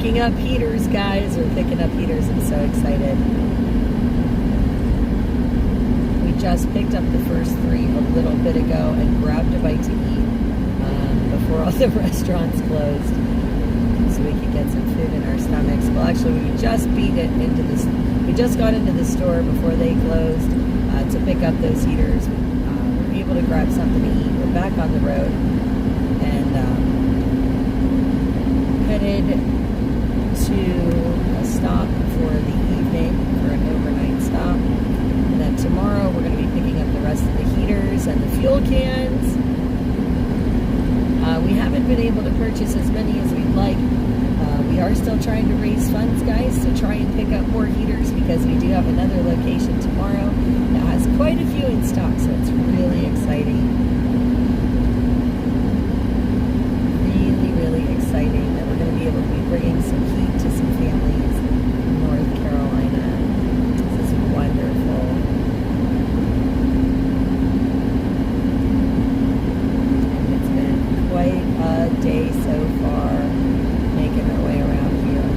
picking up heaters, guys. We're picking up heaters. I'm so excited. We just picked up the first 3 a little bit ago and grabbed a bite to eat before all the restaurants closed, so we could get some food in our stomachs. Well, actually, we just beat it into this. We just got into the store before they closed to pick up those heaters. We were able to grab something to eat. We're back on the road and headed to a stop for the evening, for an overnight stop. And then tomorrow we're going to be picking up the rest of the heaters and the fuel cans. We haven't been able to purchase as many as we'd like. We are still trying to raise funds, guys, to try and pick up more heaters, because we do have another location tomorrow that has quite a few in stock, so it's really exciting. Really exciting that we're going to be able to be bringing some heat to some families in North Carolina. This is wonderful. It's been quite a day so far, making our way around here.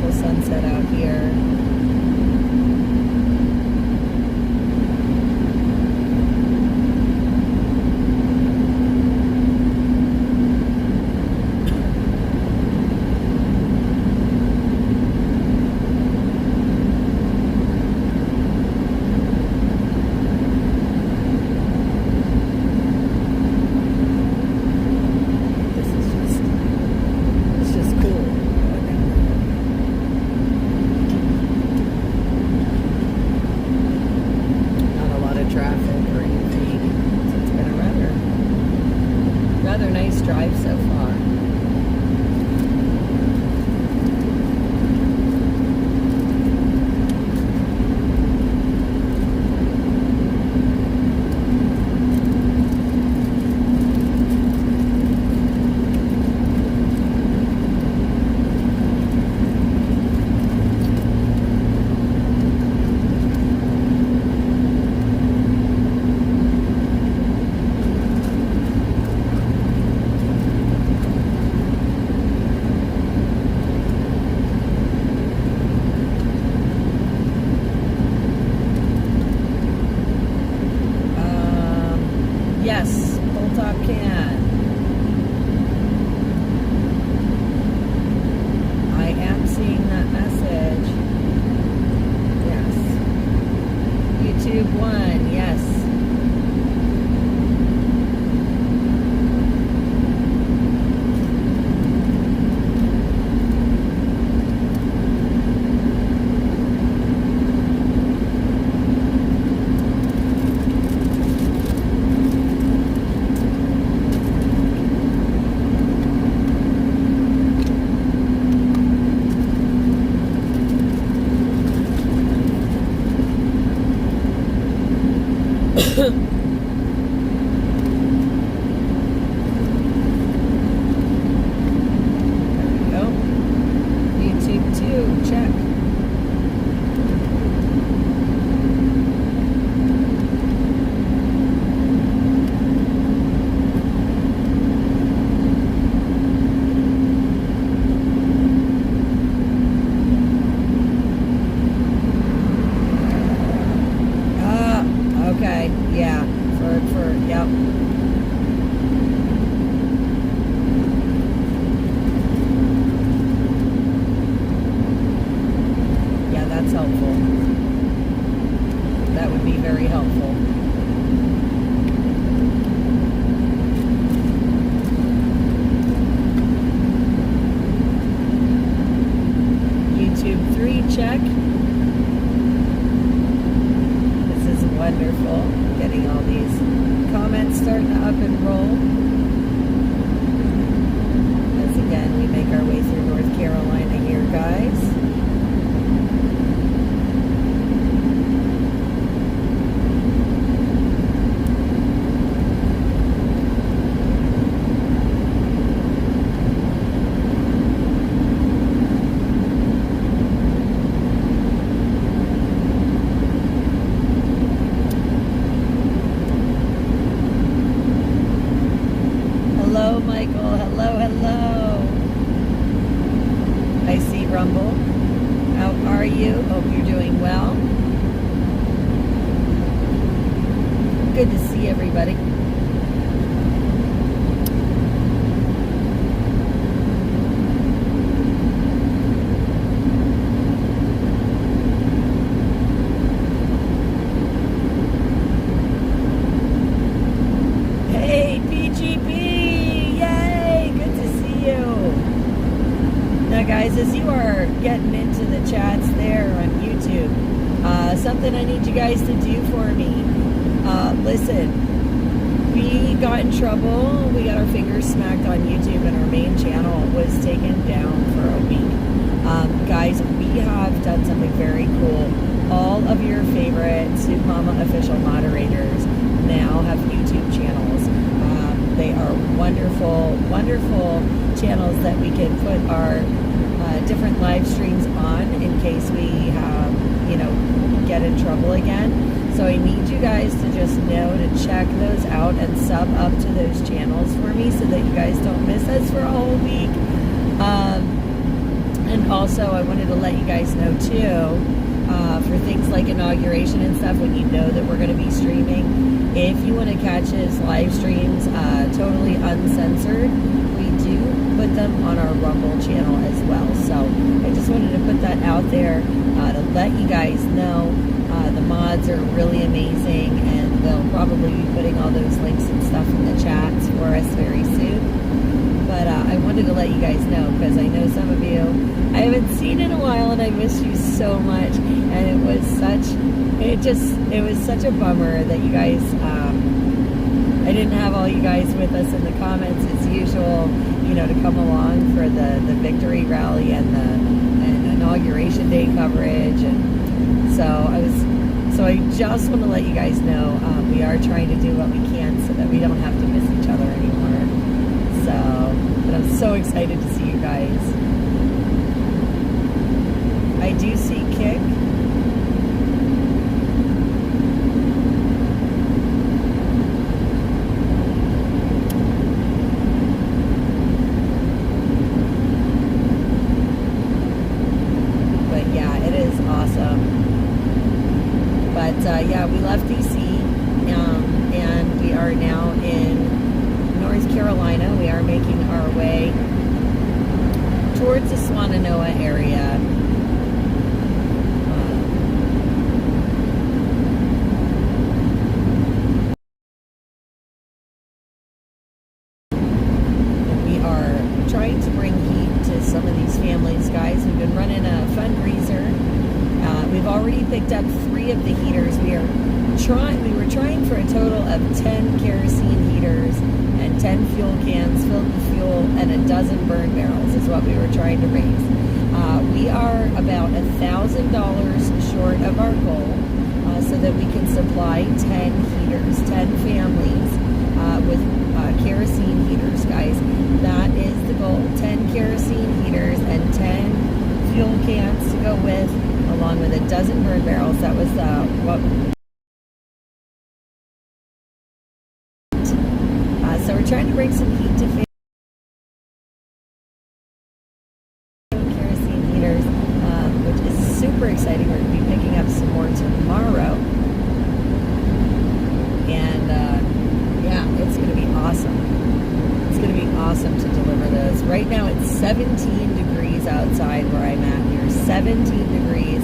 Sunset out here. It's just cool. Traffic or anything. So it's been a rather nice drive so far. are you? Hope you're doing well. Good to see everybody. Hey, PGP! Yay! Good to see you. Now, guys, as you are getting into the chats there on YouTube, something I need you guys to do for me. Listen, we got in trouble. We got our fingers smacked on YouTube, and our main channel was taken down for a week. Guys, we have done something very cool. All of your favorite Soup Mama official moderators now have YouTube channels. They are wonderful, wonderful channels that we can put our different live streams on in case we have, get in trouble again. So I need you guys to just know to check those out and sub up to those channels for me so that you guys don't miss us for a whole week. And also I wanted to let you guys know too, for things like inauguration and stuff, when you know that we're going to be streaming, if you want to catch his live streams totally uncensored, we do put them on our Rumble channel as well. So I just wanted to put that out there to let you guys know. The mods are really amazing, and they'll probably be putting all those links and stuff in the chats for us very soon. But I wanted to let you guys know, because I know some of you I haven't seen in a while, and I miss you so much. And it was such a bummer that you guys, I didn't have all you guys with us in the comments as usual, to come along for the victory rally and the inauguration day coverage. And so I just want to let you guys know, we are trying to do what we can so that we don't have to miss each other anymore. But I'm so excited to see you guys. I do see Kick. But yeah, it is awesome. But yeah, we left DC, and we are now in North Carolina. We are making our way towards the Swannanoa area. We are trying to bring heat to some of these families, guys. We've been running a fundraiser. We've already picked up 3 of the heaters. We were trying for a total of 10 kerosene heaters and 10 fuel cans filled with fuel and a dozen burn barrels is what we were trying to raise. We are about $1,000 short of our goal, so that we can supply 10 heaters, 10 families with kerosene heaters, guys. That is the goal. 10 kerosene heaters and 10 fuel cans to go with, along with a dozen burn barrels. That was what. So we're trying to bring some heat to kerosene heaters, which is super exciting. We're going to be picking up some more tomorrow, and yeah, it's going to be awesome. It's going to be awesome to deliver those. Right now it's 17 degrees outside where I'm at here. 17 degrees.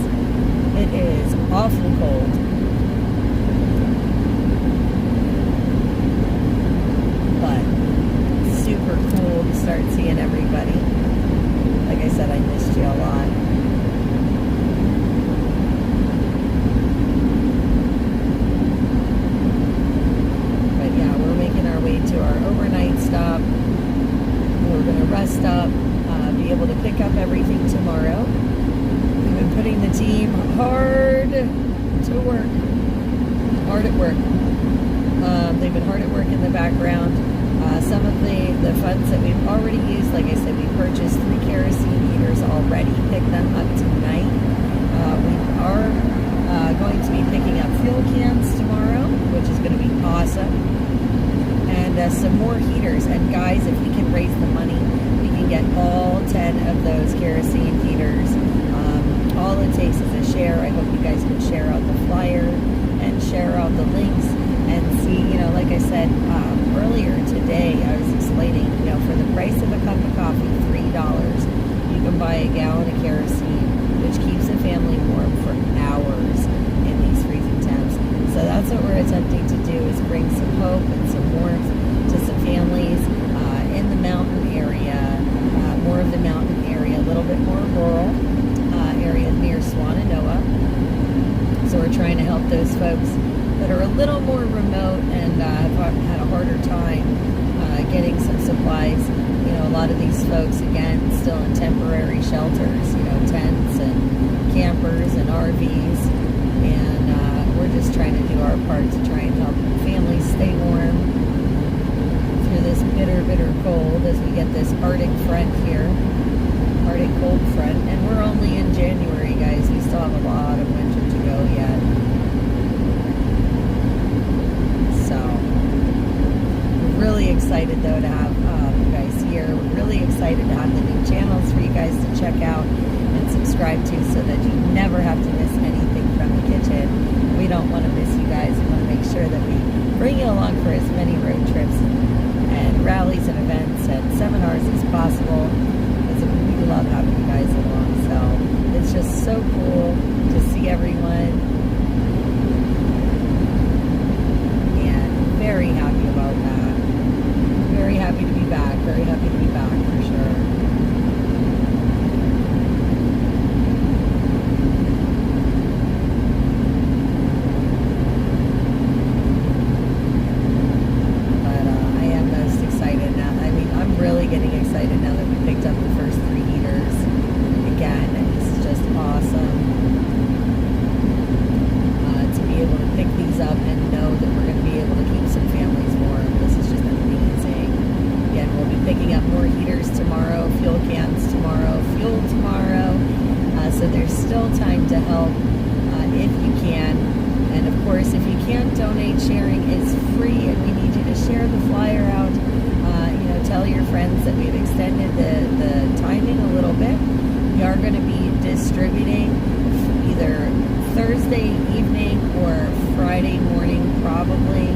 It is awful cold. But super cool to start seeing everybody. Like I said, I missed you a lot. But yeah, we're making our way to our overnight stop. We're going to rest up, be able to pick up everything tomorrow. We've been putting the team hard to work. Hard at work. They've been hard at work in the background. Some of the funds that we've already used, like I said, we purchased 3 kerosene heaters already, picked them up tonight. We are going to be picking up fuel cans tomorrow, which is going to be awesome. And some more heaters. And guys, if we can raise the money, we can get all 10 of those kerosene heaters, all all it takes is a share. I hope you guys can share out the flyer and share out the links and see, like I said earlier today, I was explaining, for the price of a cup of coffee, $3, you can buy a gallon of kerosene, which keeps a family warm for hours in these freezing temps. So that's what we're attempting to do, is bring some hope and some warmth to some families in the mountain area, more of the mountain area, a little bit more rural area near Swannanoa. So we're trying to help those folks that are a little more remote and have had a harder time getting some supplies. A lot of these folks, again, still in temporary shelters, tents and campers and RVs. And we're just trying to do our part to try and help families stay warm through this bitter, bitter cold as we get this Arctic front here. Arctic cold front. And we're only in January, guys. We still have a lot of winter to go yet. So, we're really excited, though, to have you guys here. We're really excited to have the new channels for you guys to check out and subscribe to, so that you never have to miss anything from the kitchen. We don't want to miss you guys. We want to make sure that we bring you along for as many road trips and rallies and events and seminars as possible, because we love having you guys along. So it's just so cool to see everyone, and very happy about that. Very happy to be back. Very happy to be back for sure. Getting excited now that we picked up the first 3 heaters again, and this is just awesome to be able to pick these up and know that we're going to be able to keep some families warm. This is just amazing. Again, we'll be picking up more heaters tomorrow, fuel cans tomorrow, fuel tomorrow, so there's still time to help if you can. And of course, if you can't donate, sharing is free, and we need you to share the flyer out. Tell your friends that we've extended the timing a little bit. We are going to be distributing either Thursday evening or Friday morning, probably.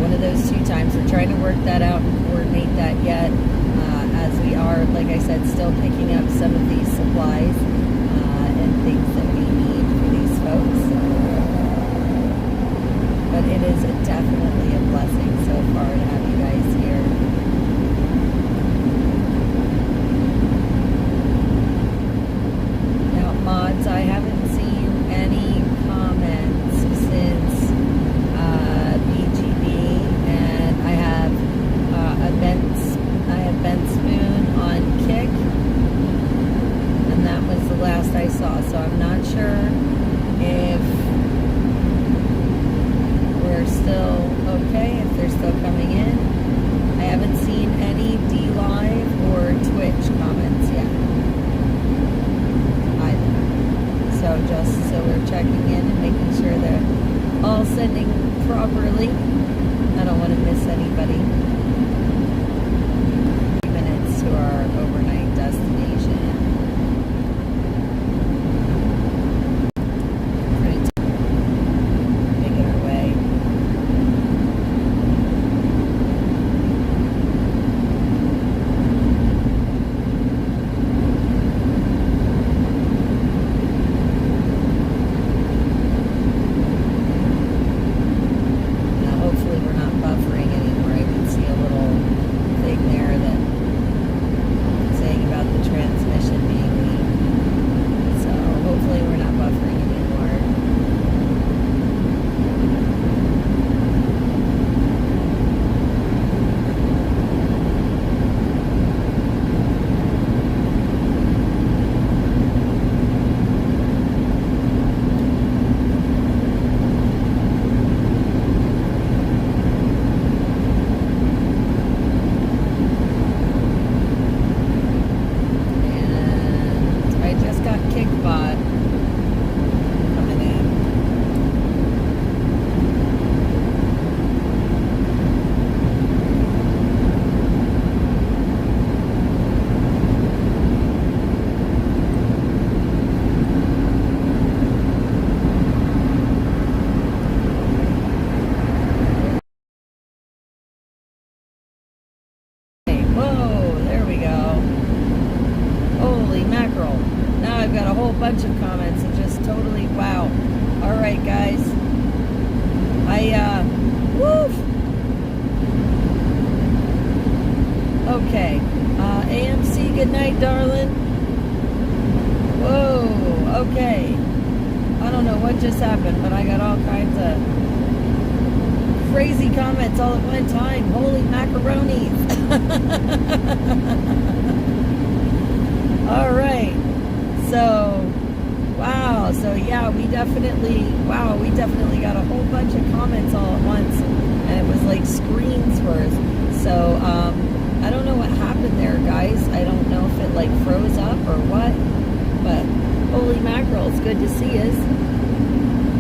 One of those 2 times. We're trying to work that out and coordinate that yet, as we are, like I said, still picking up some of these supplies and things that we need for these folks. But it is definitely a blessing so far to have you guys here. Now, mods, I haven't seen any comments since BGB, and I have Ben Spoon on Kick, and that was the last I saw. So I'm not sure if we're still okay, if they're still coming in. a whole bunch of comments and just totally wow. All right, guys. Woof. Okay. AMC, good night, darling. Whoa, okay. I don't know what just happened, but I got all kinds of crazy comments all at one time. Holy macaronis. All right. So, wow. So, yeah, we definitely got a whole bunch of comments all at once. And it was like screens worth. So, I don't know what happened there, guys. I don't know if it like froze up or what. But, holy mackerel, it's good to see us.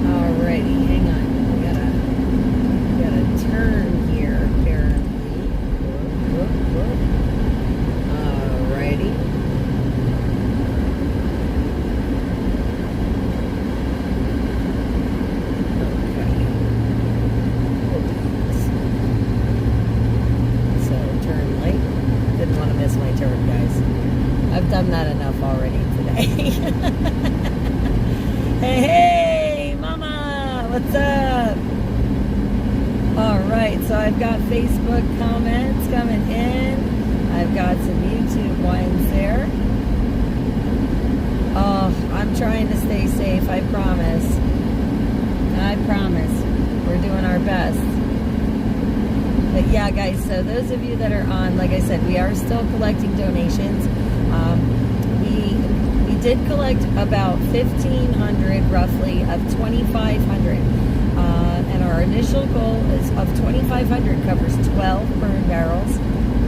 Alrighty, hang on. We gotta turn here, apparently. Whoop. Alrighty. Okay. So, turn late. Didn't want to miss my turn, guys. I've done that enough already today. Hey, Mama, what's up? All right, so I've got Facebook comments coming in. I've got some YouTube ones there. Oh, I'm trying to stay safe, I promise. I promise. We're doing our best. But yeah, guys, so those of you that are on, like I said, we are still collecting donations. We did collect about 1,500 roughly of 2,500. And our initial goal is of 2,500 covers 12 burn barrels,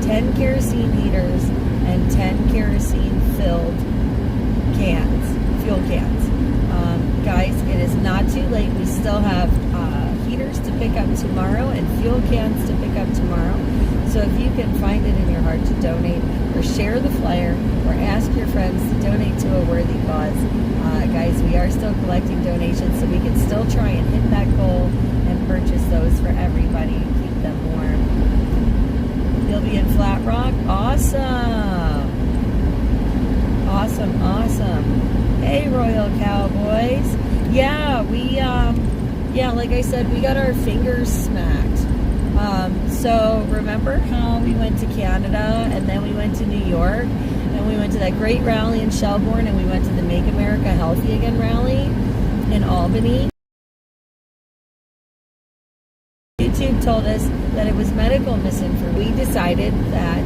10 kerosene heaters, and 10 kerosene filled fuel cans. Guys, it is not too late. We still have heaters to pick up tomorrow and fuel cans to pick up tomorrow. So if you can find it in your heart to donate or share the flyer or ask your friends to donate to a worthy cause, guys, we are still collecting donations so we can still try and hit that goal and purchase those for everybody and keep them warm. You'll be in Flat Rock? Awesome. Awesome. Hey, Royal Cowboys. Yeah, like I said, we got our fingers smacked. So remember how we went to Canada and then we went to New York and we went to that great rally in Shelbourne and we went to the Make America Healthy Again rally in Albany? YouTube told us that it was medical misinformation. We decided that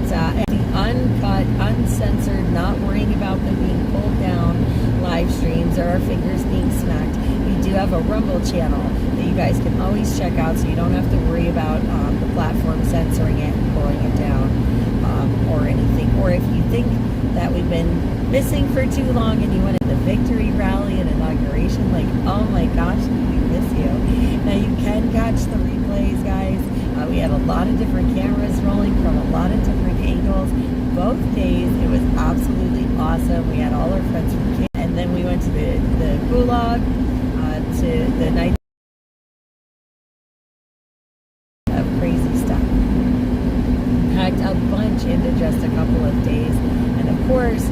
the uncut, uncensored, not worrying about them being pulled down live streams or our fingers being smacked. We do have a Rumble channel that you guys can always check out so you don't have to worry about the platform censoring it and pulling it down or anything. Or if you think that we've been missing for too long and you went to the victory rally and inauguration, like, oh my gosh, we miss you. Now you can catch the replays, guys. We had a lot of different cameras rolling from a lot of different angles. Both days, it was absolutely awesome. We had all our friends from Canada. And then we went to the Gulag, to the night of crazy stuff. Packed a bunch into just a couple of days. And of course,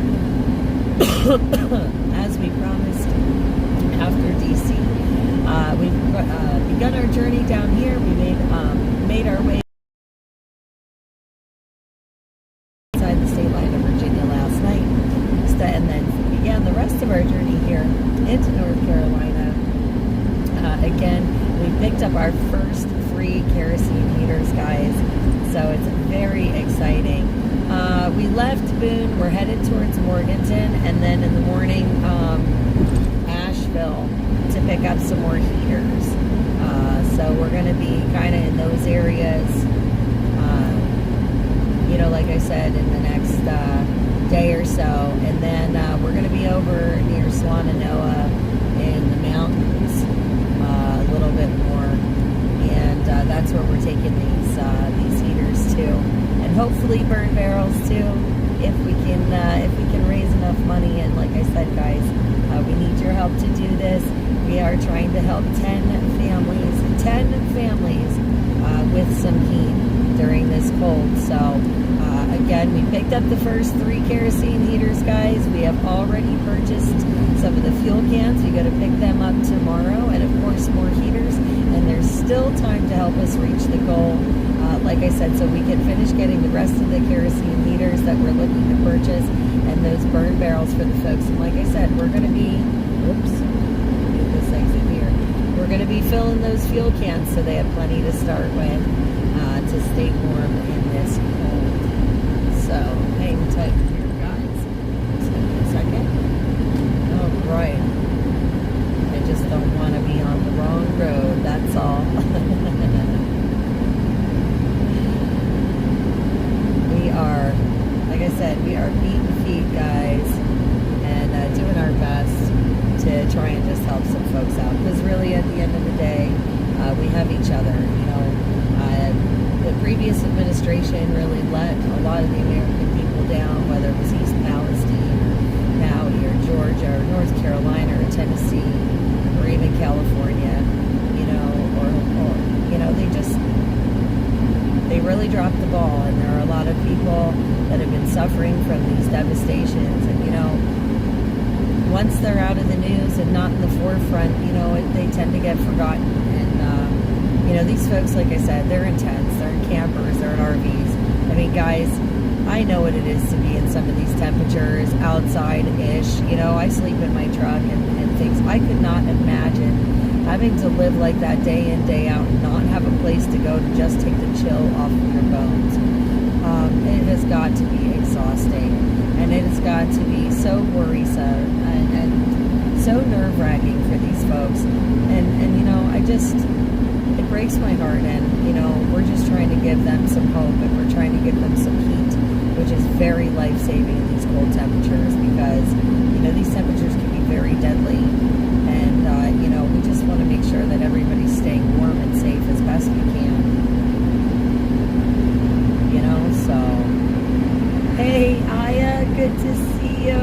as we promised after DC, we've begun our journey down here. We made our way inside the state line of Virginia last night, and then began the rest of our journey here into North Carolina. Again, we picked up our first free kerosene heaters, guys, so it's very exciting. We left Boone, we're headed towards Morganton, and then in the morning, Asheville to pick up some more heaters. So we're going to be kind of in those areas, like I said, in the next day or so. And then we're going to be over near Swannanoa in the mountains a little bit more. And that's where we're taking these heaters to. And hopefully burn barrels too, if we can raise enough money. And like I said, guys, we need your help to do this. We are trying to help 10 families with some heat during this cold. So again, again, we picked up the first 3 kerosene heaters, guys. We have already purchased some of the fuel cans. We got to pick them up tomorrow, and of course more heaters, and there's still time to help us reach the goal, like I said, so we can finish getting the rest of the kerosene heaters that we're looking to purchase, and those burn barrels for the folks. And like I said, we're going to be, oops, get this exit here. We're going to be filling those fuel cans so they have plenty to start with, to stay warm in this cold. So hang tight here, guys. Just give me a second. All right. I just don't want to be on the wrong road, that's all. We are, like I said, we are beating feet, guys, and doing our best to try and just help some folks out. Because really, at the end of the day, we have each other. You know, the previous administration really let a lot of the American people down, whether it was East Palestine or Maui or Georgia or North Carolina or Tennessee or even California, you know, or you know, they really dropped the ball, and there are a lot of people that have been suffering from these devastations, and you know, once they're out of the news and not in the forefront, you know, they tend to get forgotten. And you know, these folks, like I said, they're in tents, they're in campers, they're in RVs. I mean, guys, I know what it is to be in some of these temperatures, outside-ish. You know, I sleep in my truck and things. I could not imagine having to live like that day in, day out, and not have a place to go to just take the chill off of your bones. It has got to be exhausting, and it has got to be so worrisome and so nerve-wracking for these folks. And you know, it breaks my heart, and you know, we're just trying to give them some hope, and we're trying to give them some heat, which is very life-saving in these cold temperatures, because you know, these temperatures can be very deadly, and you know, we just want to make sure that everybody's staying warm and safe as best we can. You know, so hey Aya, good to see you.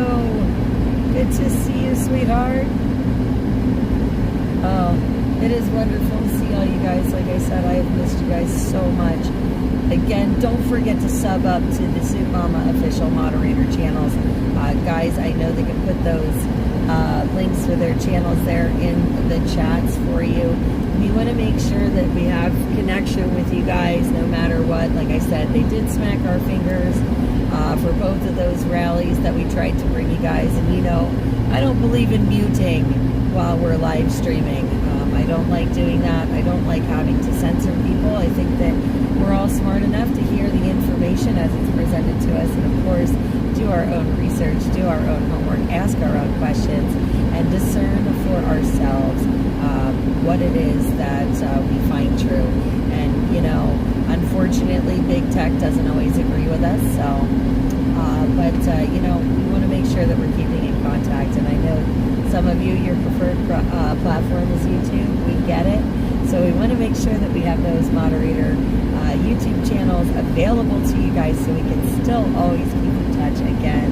Good to see you, sweetheart. Oh, it is wonderful to see all you guys. Like I said, I have missed you guys so much. Again, don't forget to sub up to the Soup Mama official moderator channels. Guys, I know they can put those links for their channels there in the chats for you. We want to make sure that we have connection with you guys no matter what. Like I said, they did smack our fingers for both of those rallies that we tried to bring you guys. And you know, I don't believe in muting while we're live streaming. I don't like doing that. I don't like having to censor people. I think that we're all smart enough to hear the information as it's presented to us, and of course, do our own research, do our own homework, ask our own questions, and discern for ourselves what it is that we find true. And you know, unfortunately, big tech doesn't always agree with us. So, but you know, we want to make sure that we're keeping in contact. And I know some of you, your preferred platform is YouTube. We get it. So we want to make sure that we have those moderator YouTube channels available to you guys, so we can still always keep in touch again.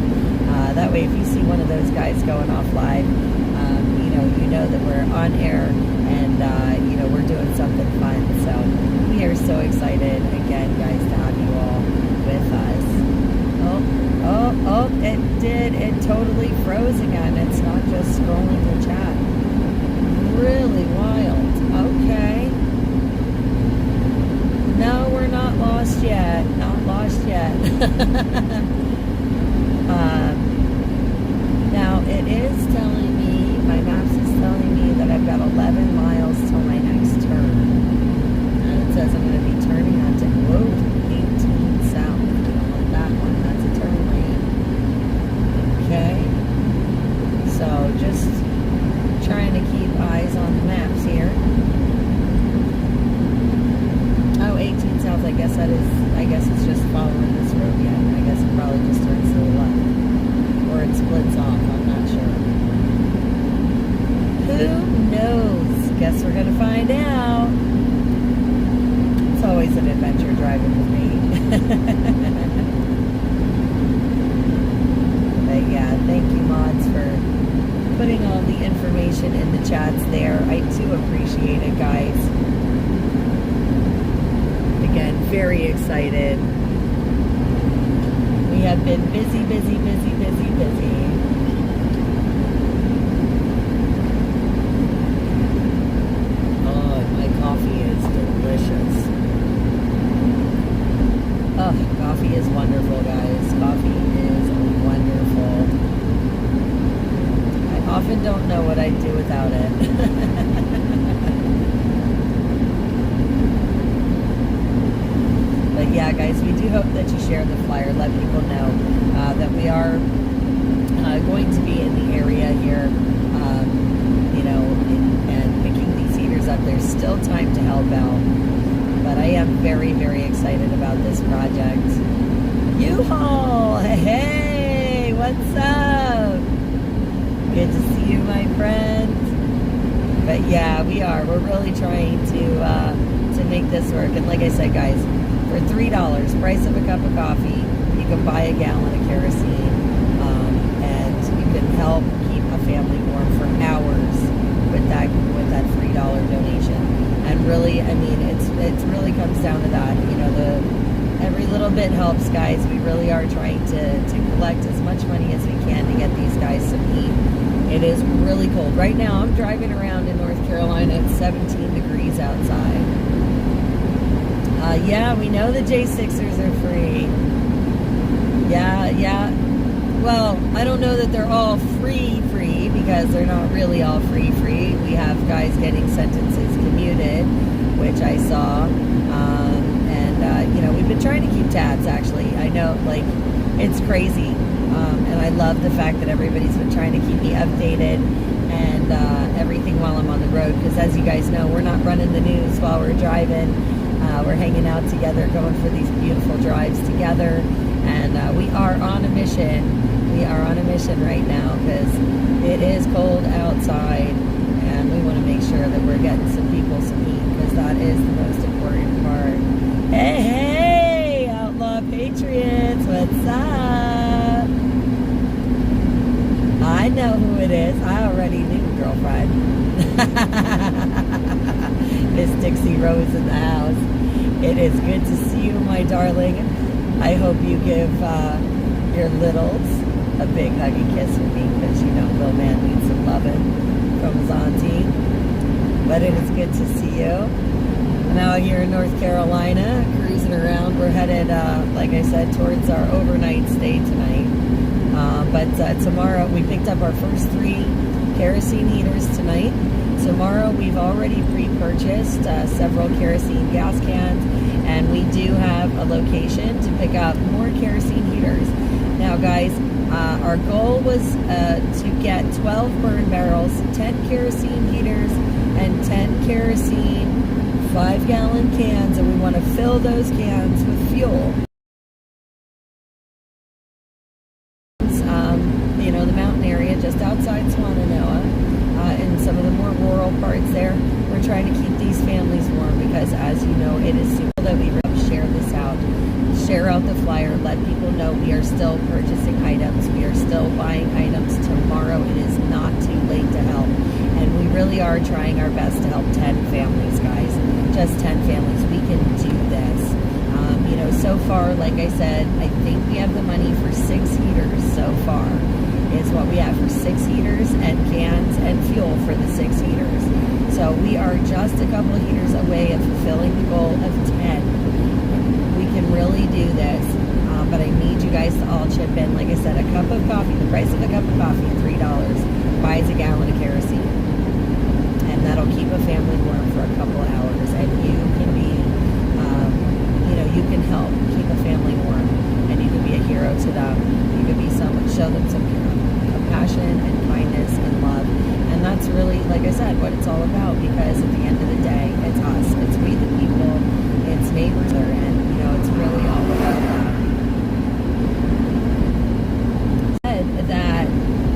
That way, if you see one of those guys going off live, you know that we're on air, and you know, we're doing something fun. So we are so excited again, guys, to have you all with us. Oh, it totally froze again. It's not just scrolling the chat. Really wild. Okay. No, we're not lost yet. Not lost yet. Now, it is telling me, my maps is telling me that I've got 11 miles till my next turn. And it says I'm going to be turning onto Road 18 South. I don't want that one. That's a turn lane. Okay. So, just trying to keep eyes on the maps here. Oh, 18 South, I guess it's just following this road yet. I guess it probably just turns to the left. Or it splits off, I'm not sure. Who knows? Guess we're gonna find out. It's always an adventure driving with me. But yeah, thank you, mods, for putting all the information in the chats there. I do appreciate it, guys. Again, very excited. We have been busy, busy, busy, busy, busy. Oh, my coffee is delicious. Oh, coffee is wonderful, guys. Coffee is wonderful. I often don't know what I'd do without it. But yeah, guys, we do hope that you share the flyer. Let people know that we are going to be in the area here, and picking these heaters up. There's still time to help out. But I am very, very excited about this project. U-Haul! Hey, what's up? Good to see you, my friend. But yeah, we are. We're really trying to make this work. And like I said, guys, for $3, price of a cup of coffee, you can buy a gallon of kerosene, and you can help keep a family warm for hours with that $3 donation. And really, I mean, it really comes down to that. Every little bit helps, guys. We really are trying to collect as much money as we can to get these guys some heat. It is really cold. Right now, I'm driving around in North Carolina. It's 17 degrees outside. Yeah, we know the J6ers are free. Yeah. Well, I don't know that they're all free, because they're not really all free. We have guys getting sentences commuted, which I saw. We've been trying to keep tabs, actually. I know, it's crazy. And I love the fact that everybody's been trying to keep me updated and everything while I'm on the road. Because as you guys know, we're not running the news while we're driving. We're hanging out together, going for these beautiful drives together. And we are on a mission. We are on a mission right now because it is cold outside. And we want to make sure that we're getting some people some heat, because that is the most important part. Hey, Outlaw Patriots, what's up? I know who it is. I already knew, girlfriend. Miss Dixie Rose in the house. It is good to see you, my darling. I hope you give your littles a big hug and kiss for me, because little man needs some loving from his auntie. But it is good to see you. Now here in North Carolina, cruising around. We're headed, like I said, towards our overnight stay tonight. But tomorrow, we picked up our first 3 kerosene heaters tonight. Tomorrow, we've already pre-purchased several kerosene gas cans, and we do have a location to pick up more kerosene heaters. Now, guys, our goal was to get 12 burn barrels, 10 kerosene heaters, and 10 kerosene 5-gallon cans, and we want to fill those cans with fuel. The mountain area just outside Swannanoa, in some of the more rural parts there, we're trying to keep these families warm, because as you know, it is super that we share this out. Share out the flyer, let people know we are still purchasing items, we are still buying items tomorrow. It is not too late to help, and we really are trying our best to help 10 families, guys. Just 10 families. We can do this. So far, like I said, I think we have the money for 6 heaters so far, is what we have for 6 heaters and cans and fuel for the 6 heaters. So we are just a couple of heaters away of fulfilling the goal of 10. We can really do this, but I need you guys to all chip in. Like I said, a cup of coffee, the price of a cup of coffee, $3, buys a gallon of kerosene. And that'll keep a family warm for a couple hours. And you can be, you can help keep a family warm. And you can be a hero to them. You can be show them some compassion and kindness and love. And that's really, like I said, what it's all about. Because at the end of the day, it's us. It's we the people. It's neighbors. And, it's really all about that. That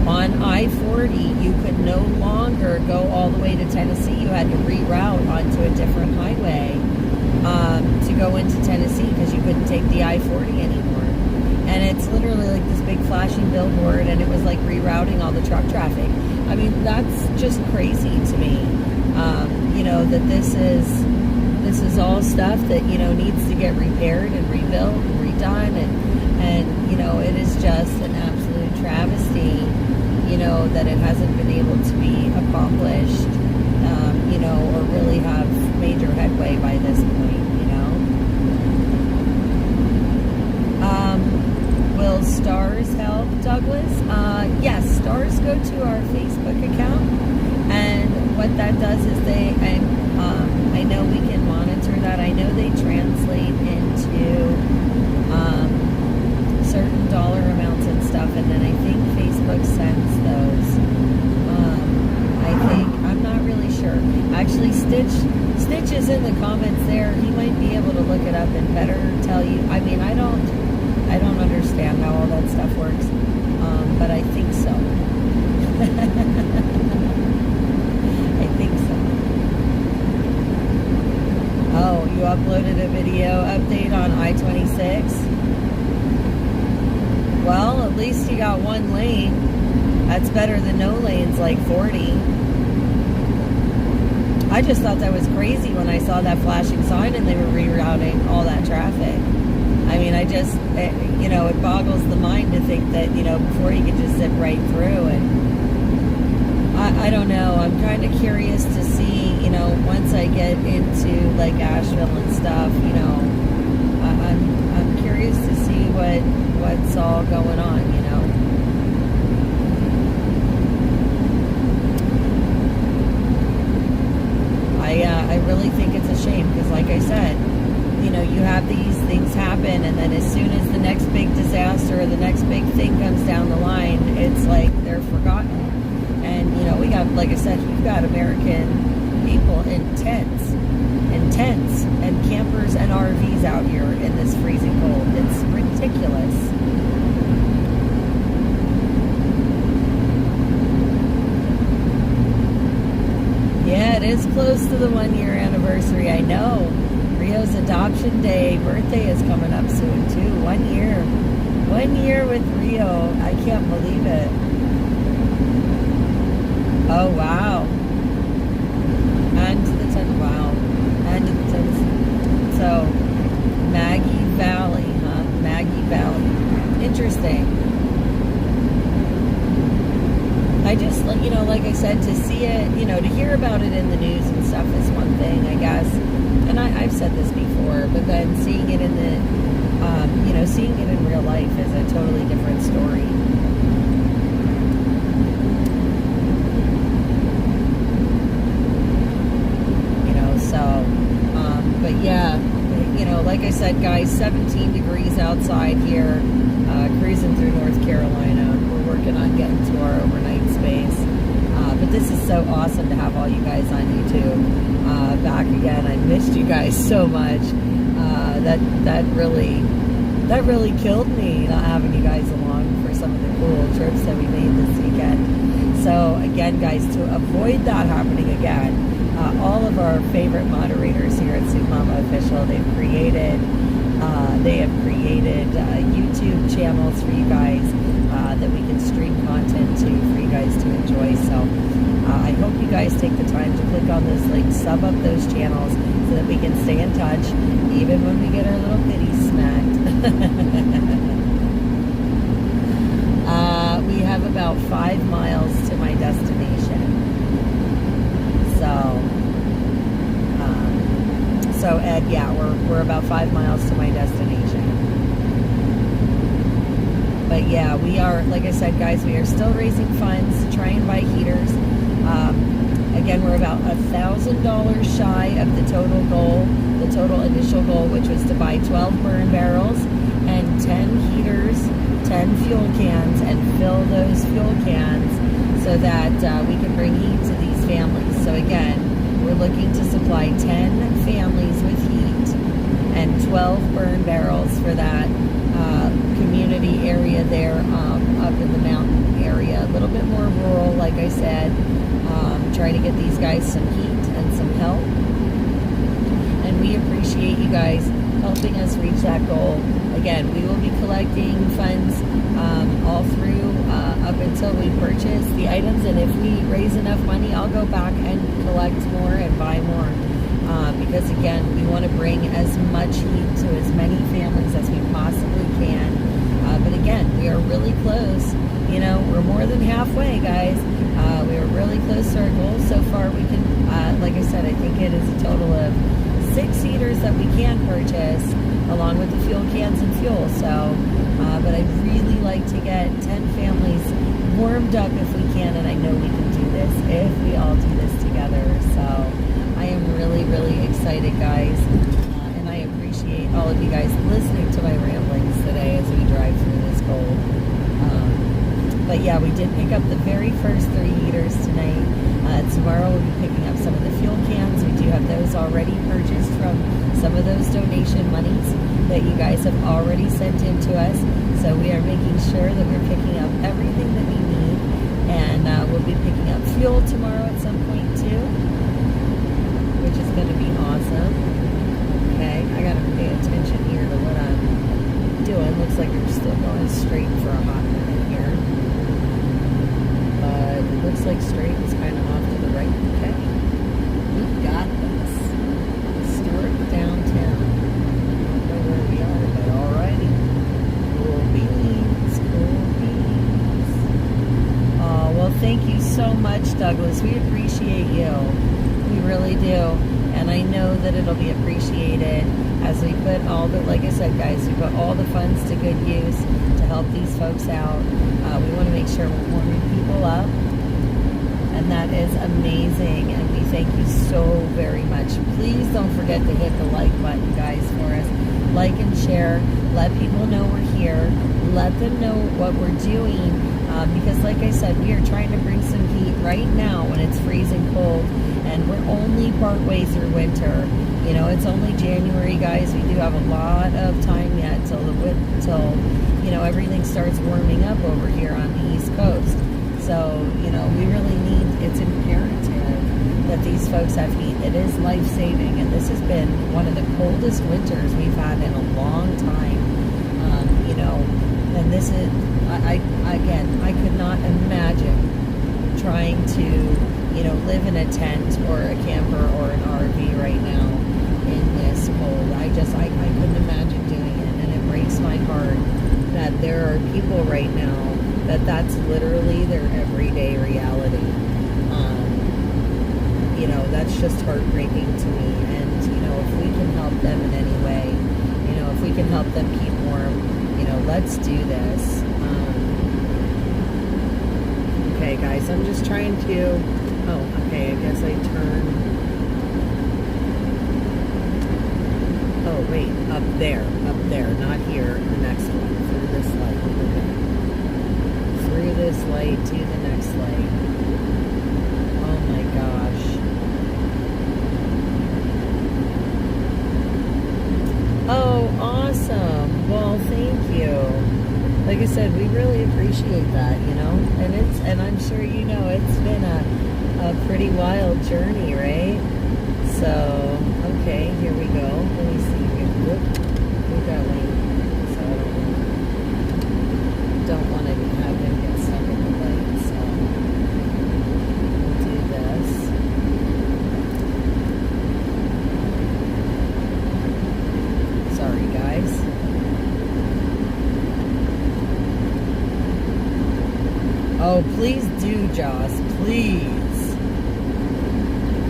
on I-40, you could no longer go all the way to Tennessee. You had to reroute onto a different highway to go into Tennessee, because you couldn't take the I-40 anymore. And it's literally like this big flashing billboard, and it was like rerouting all the truck traffic. I mean, that's just crazy to me. That this is all stuff that needs to get repaired and rebuilt and redone, and just an absolute travesty, you know, that it hasn't been able to be accomplished, you know, or really have major headway by this point, you know. Will stars help, Douglas? Yes, stars go to our Facebook account, and what that does is I know we can monitor that. I know they translate into certain dollar amounts and stuff, and then I think Facebook sends those. I'm not really sure. Actually, Stitch is in the comments there. He might be able to look it up and better tell you. I mean, I don't understand how all that stuff works, but I think so. I think so. Oh, you uploaded a video update on I-26? Well, at least you got one lane. That's better than no lanes like 40. I just thought that was crazy when I saw that flashing sign and they were rerouting all that traffic. I mean, you know, it boggles the mind to think that, you know, before you could just zip right through. And I don't know. I'm kind of curious to see, you know, once I get into like Asheville and stuff, you know, I'm curious to see what's all going on, you know. I really think it's a shame because, like I said, you know, you have these things happen, and then as soon as the next big disaster or the next big thing comes down the line, it's like they're forgotten. And, you know, we got, like I said, we've got American people in tents and campers and RVs out here in this freezing cold. It's ridiculous. Yeah, it is close to the 1-year anniversary. I know. Rio's adoption day, birthday is coming up soon too. 1 year. 1 year with Rio. I can't believe it. Oh, wow. And to the 10th. Wow. And to the 10th. So, Maggie Valley, huh? Maggie Valley. Interesting. I just, you know, like I said, to see it, you know, to hear about it in the news and stuff is one thing, I guess. And I've said this before, but then seeing it in the, you know, seeing it in real life is a totally different story. You know, so, but yeah, you know, like I said, guys, 17 degrees outside here, cruising through North Carolina. We're working on getting to our overnight space. But this is so awesome to have all you guys on YouTube. Back again. I missed you guys so much. That really killed me not having you guys along for some of the cool trips that we made this weekend. So again, guys, to avoid that happening again, all of our favorite moderators here at Soup Mama Official, they have created YouTube channels for you guys that we can stream content to for you guys to enjoy. So I hope you guys take the time to click on those links, sub up those channels so that we can stay in touch even when we get our little pity smacked. We have about 5 miles to my destination. So Ed, yeah, we're about 5 miles to my destination. But yeah, we are, like I said, guys, we are still raising funds to try and buy heaters. Again, we're about $1,000 shy of the total goal, the total initial goal, which was to buy 12 burn barrels and 10 heaters, 10 fuel cans, and fill those fuel cans so that we can bring heat to these families. So again, we're looking to supply 10 families with heat and 12 burn barrels for that community area there up in the mountain area. A little bit more rural, like I said. Trying to get these guys some heat and some help. And we appreciate you guys helping us reach that goal. Again, we will be collecting funds all through up until we purchase the items. And if we raise enough money, I'll go back and collect more and buy more. Because again, we want to bring as much heat to as many families as we possibly can. But again, we are really packet is a total of 6 heaters that we can purchase, along with the fuel cans and fuel. So, but I'd really like to get 10 families warmed up if we can, and I know we can do this if we all do this together. So I am really, really excited, guys, and I appreciate all of you guys listening to my ramblings today as we drive through this cold. But yeah, we did pick up the very first 3 heaters tonight. Tomorrow we'll be picking up some of the fuel cans. We do have those already purchased from some of those donation monies that you guys have already sent in to us. So we are making sure that we're picking up everything that we need. And we'll be picking up fuel tomorrow at some point too, which is going to be awesome. Okay, I got to pay attention here to what I'm doing. Looks like we're still going straight for a hot minute here. But it looks like straight is kind of off to the right. Okay, we got this. Historic downtown. I don't know where we are, but alrighty. Cool beans, cool beans. Oh, well, thank you so much, Douglas. We appreciate you. We really do. And I know that it'll be appreciated as we put all the, like I said, guys, we put all the funds to good use to help these folks out. We want to make sure we're warming people up. And that is amazing. And we thank you so very much. Please don't forget to hit the like button, guys, for us. Like and share. Let people know we're here. Let them know what we're doing. Because like I said, we are trying to bring some heat right now when it's freezing cold. And we're only part way through winter. You know, it's only January, guys. We do have a lot of time yet till you know, everything starts warming up over here on the East Coast. So, you know, we really need, it's imperative that these folks have heat. It is life-saving, and this has been one of the coldest winters we've had in a long time. You know, and this is, again, I could not imagine trying to, you know, live in a tent or a camper or an RV right now in this cold. I couldn't imagine doing it, and it breaks my heart that there are people right now that's literally their everyday reality. You know, that's just heartbreaking to me. And, you know, if we can help them in any way, you know, if we can help them keep warm, you know, let's do this. Okay, guys, I'm just trying to, oh, okay, I guess I turn, oh, wait, up there, not here, the next one, through this light, okay. Through this light to the next light. Oh my gosh. Oh, awesome. Well, thank you. Like I said, we really appreciate that, you know, and I'm sure you know it's been a pretty wild journey, right? So, okay, here we go. Let me see here. Whoop. Whoop that lane. So I don't want to have him get stuck in the light, so we'll do this. Sorry, guys. Oh, please do, Joss. Please.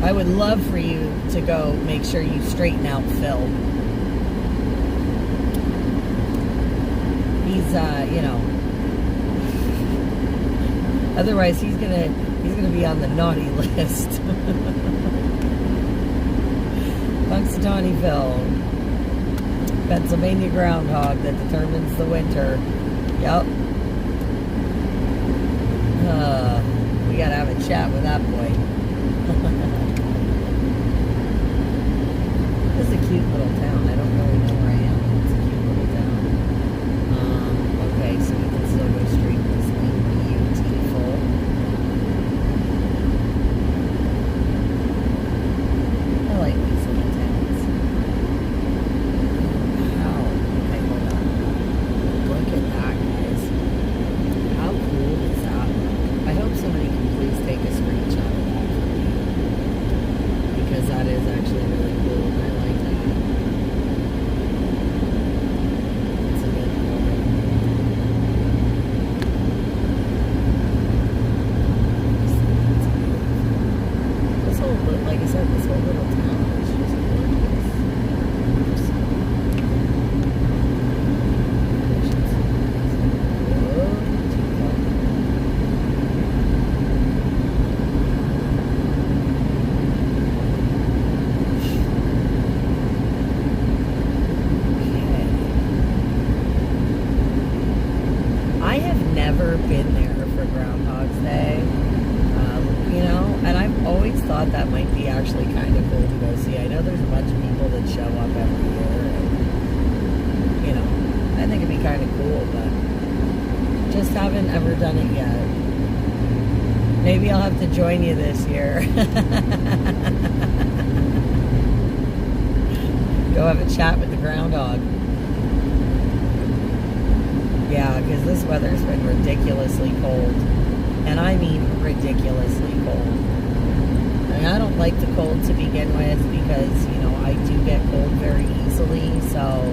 I would love for you to go make sure you straighten out Phil. He's, you know, otherwise he's gonna be on the naughty list. Punxsutawney Phil, Pennsylvania groundhog that determines the winter. Yep. We gotta have a chat with that boy. This is a cute little town. I don't really know where I am. It's a cute little town. Okay, so we can still go straight this thing. Beautiful. I like these little towns. Wow. Okay, hold on. Look at that, guys. How cool is that? I hope somebody can please take a screenshot of that for me, because that is actually really cool, and I like that. never been there for Groundhog's Day. You know, and I've always thought that might be actually kind of cool to go see. I know there's a bunch of people that show up every year, and, you know, I think it'd be kind of cool, but just haven't ever done it yet. Maybe I'll have to join you this year. Go have a chat with the groundhog. Yeah, because this weather's been ridiculously cold. And I mean ridiculously cold. I mean, I don't like the cold to begin with because, you know, I do get cold very easily. So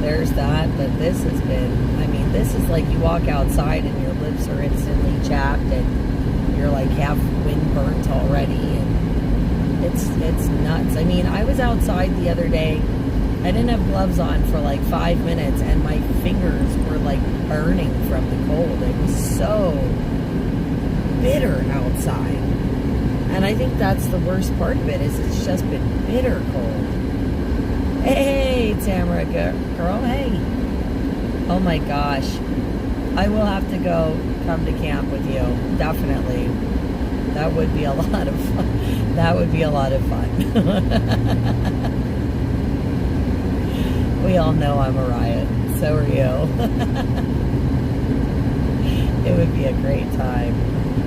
there's that. But this has been, I mean, this is like you walk outside and your lips are instantly chapped and you're like half wind burnt already. And it's nuts. I mean, I was outside the other day. I didn't have gloves on for like 5 minutes and my fingers were like burning from the cold. It was so bitter outside. And I think that's the worst part of it is it's just been bitter cold. Hey, Tamara girl, hey. Oh my gosh. I will have to come to camp with you. Definitely. That would be a lot of fun. That would be a lot of fun. We all know I'm a riot. So are you. It would be a great time.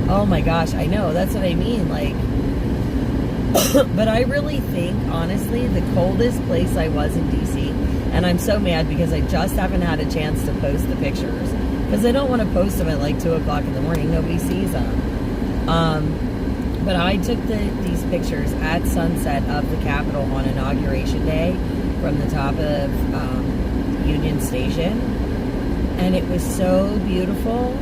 Oh my gosh, I know. That's what I mean. Like, but I really think, honestly, the coldest place I was in DC, and I'm so mad because I just haven't had a chance to post the pictures because I don't want to post them at like 2 o'clock in the morning. Nobody sees them. But I took these pictures at sunset of the Capitol on Inauguration Day from the top of Union Station, and it was so beautiful.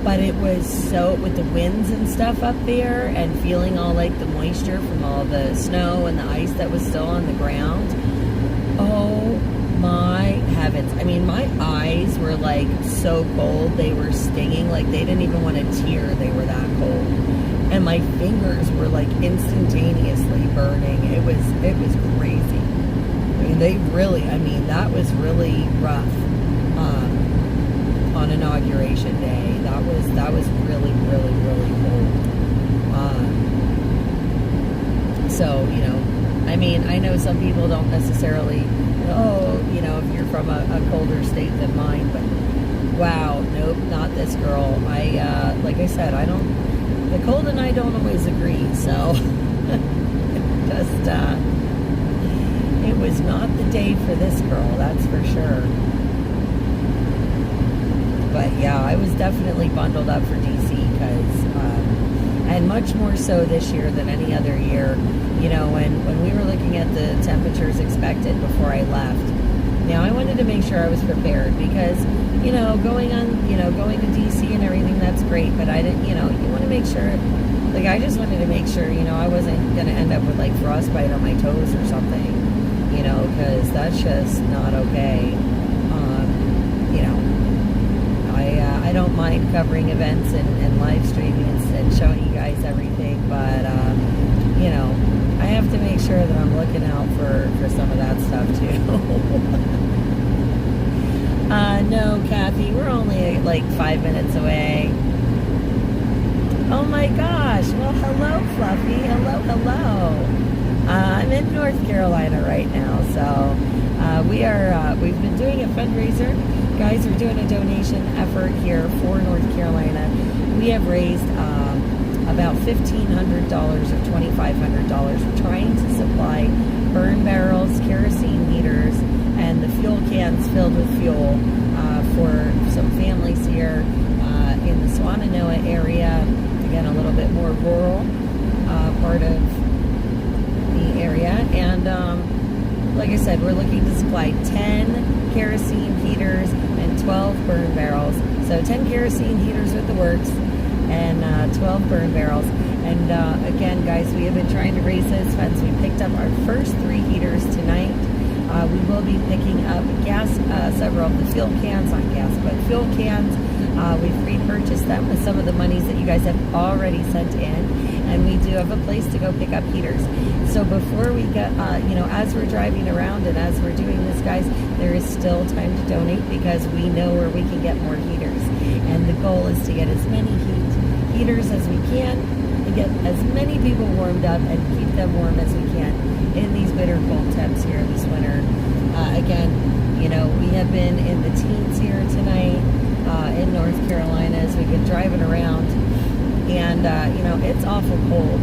But it was so, with the winds and stuff up there and feeling all like the moisture from all the snow and the ice that was still on the ground. Oh my heavens. I mean, my eyes were like so cold. They were stinging. Like they didn't even want to tear. They were that cold. And my fingers were like instantaneously burning. It was crazy. I mean, that was really rough. On Inauguration Day, that was really, really, really cold. So, you know, I mean, I know some people don't necessarily, you know, if you're from a colder state than mine, but wow, nope, not this girl. Like I said, the cold and I don't always agree, so just, it was not the day for this girl, that's for sure. But yeah, I was definitely bundled up for DC because, and much more so this year than any other year. You know, when we were looking at the temperatures expected before I left, now I wanted to make sure I was prepared because, you know, going to DC and everything, that's great. But I didn't, you know, you want to make sure, like I just wanted to make sure, you know, I wasn't going to end up with like frostbite on my toes or something, you know, because that's just not okay. You know. I don't mind covering events and live streaming and showing you guys everything, but, you know, I have to make sure that I'm looking out for some of that stuff, too. No, Kathy, we're only like 5 minutes away. Oh, my gosh. Well, hello, Fluffy. Hello. I'm in North Carolina right now, so we've been doing a fundraiser. Guys, we're doing a donation effort here for North Carolina. We have raised about $1,500 or $2,500. We're trying to supply burn barrels, kerosene heaters, and the fuel cans filled with fuel for some families here in the Swannanoa area. Again, a little bit more rural part of the area. And like I said, we're looking to supply 10 kerosene heaters and 12 burn barrels. So 10 kerosene heaters with the works and 12 burn barrels. And again, guys, we have been trying to raise those funds. We picked up our first 3 heaters tonight. We will be picking up several of the fuel cans, not gas, but fuel cans. We've repurchased them with some of the monies that you guys have already sent in. and we do have a place to go pick up heaters. So before we get, as we're driving around and as we're doing this, guys, there is still time to donate because we know where we can get more heaters. And the goal is to get as many heaters as we can and get as many people warmed up and keep them warm as we can in these bitter cold temps here this winter. Again, we have been in the teens here tonight in North Carolina as we've been driving around. And, it's awful cold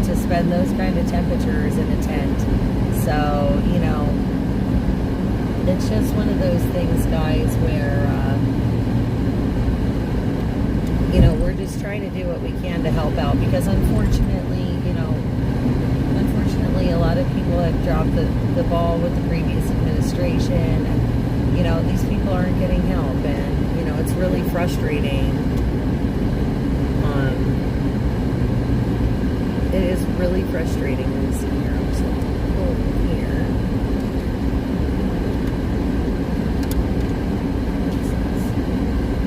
to spend those kind of temperatures in a tent. So, it's just one of those things, guys, where, we're just trying to do what we can to help out because unfortunately, a lot of people have dropped the ball with the previous administration and, these people aren't getting help and, it's really frustrating. It is really frustrating. Let me see here. I'm just going to pull over here.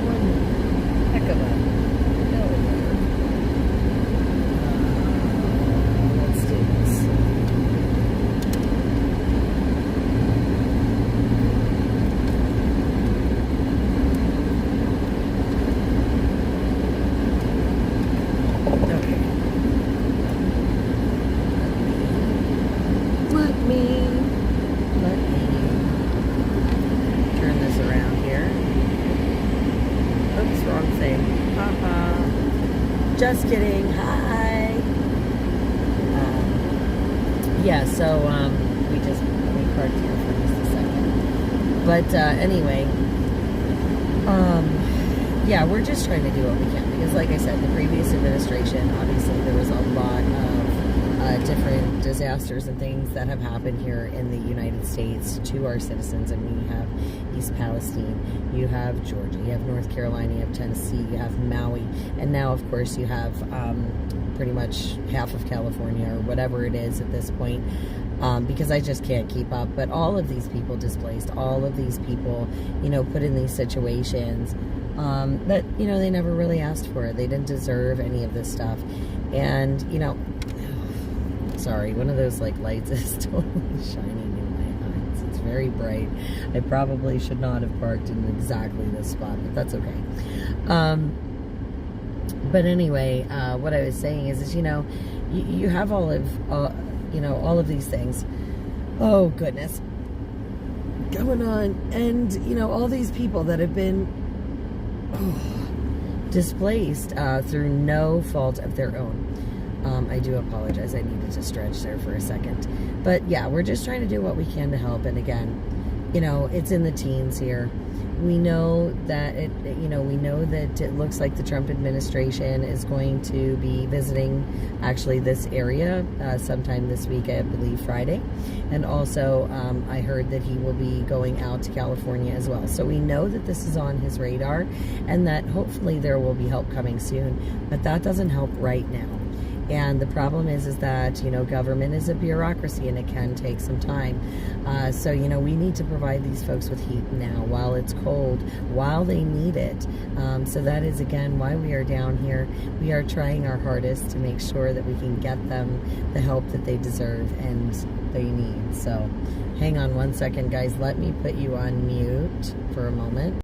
One heck of a elevator. Let's do this. Let me turn this around here. Oops, wrong thing. Just kidding. Hi. So we parked here for just a second. But anyway, we're just trying to do what we can because, like I said, the previous administration, obviously, there was a lot of different disasters and things that have happened here in the United States to our citizens. I mean, you have East Palestine, you have Georgia, you have North Carolina, you have Tennessee, you have Maui, and now, of course, you have pretty much half of California or whatever it is at this point, because I just can't keep up. But all of these people displaced, all of these people, put in these situations that, they never really asked for. They didn't deserve any of this stuff. And, sorry, one of those lights is totally shining in my eyes. It's very bright. I probably should not have parked in exactly this spot, but that's okay. But anyway, what I was saying is you have all of these things. Oh goodness, going on, and all these people that have been displaced through no fault of their own. I do apologize. I needed to stretch there for a second. But yeah, we're just trying to do what we can to help. And again, it's in the teens here. We know that it looks like the Trump administration is going to be visiting actually this area sometime this week, I believe Friday. And also I heard that he will be going out to California as well. So we know that this is on his radar and that hopefully there will be help coming soon. But that doesn't help right now. And the problem is that, government is a bureaucracy and it can take some time. So, we need to provide these folks with heat now while it's cold, while they need it. So that is, again, why we are down here. We are trying our hardest to make sure that we can get them the help that they deserve and they need. So hang on one second, guys. Let me put you on mute for a moment.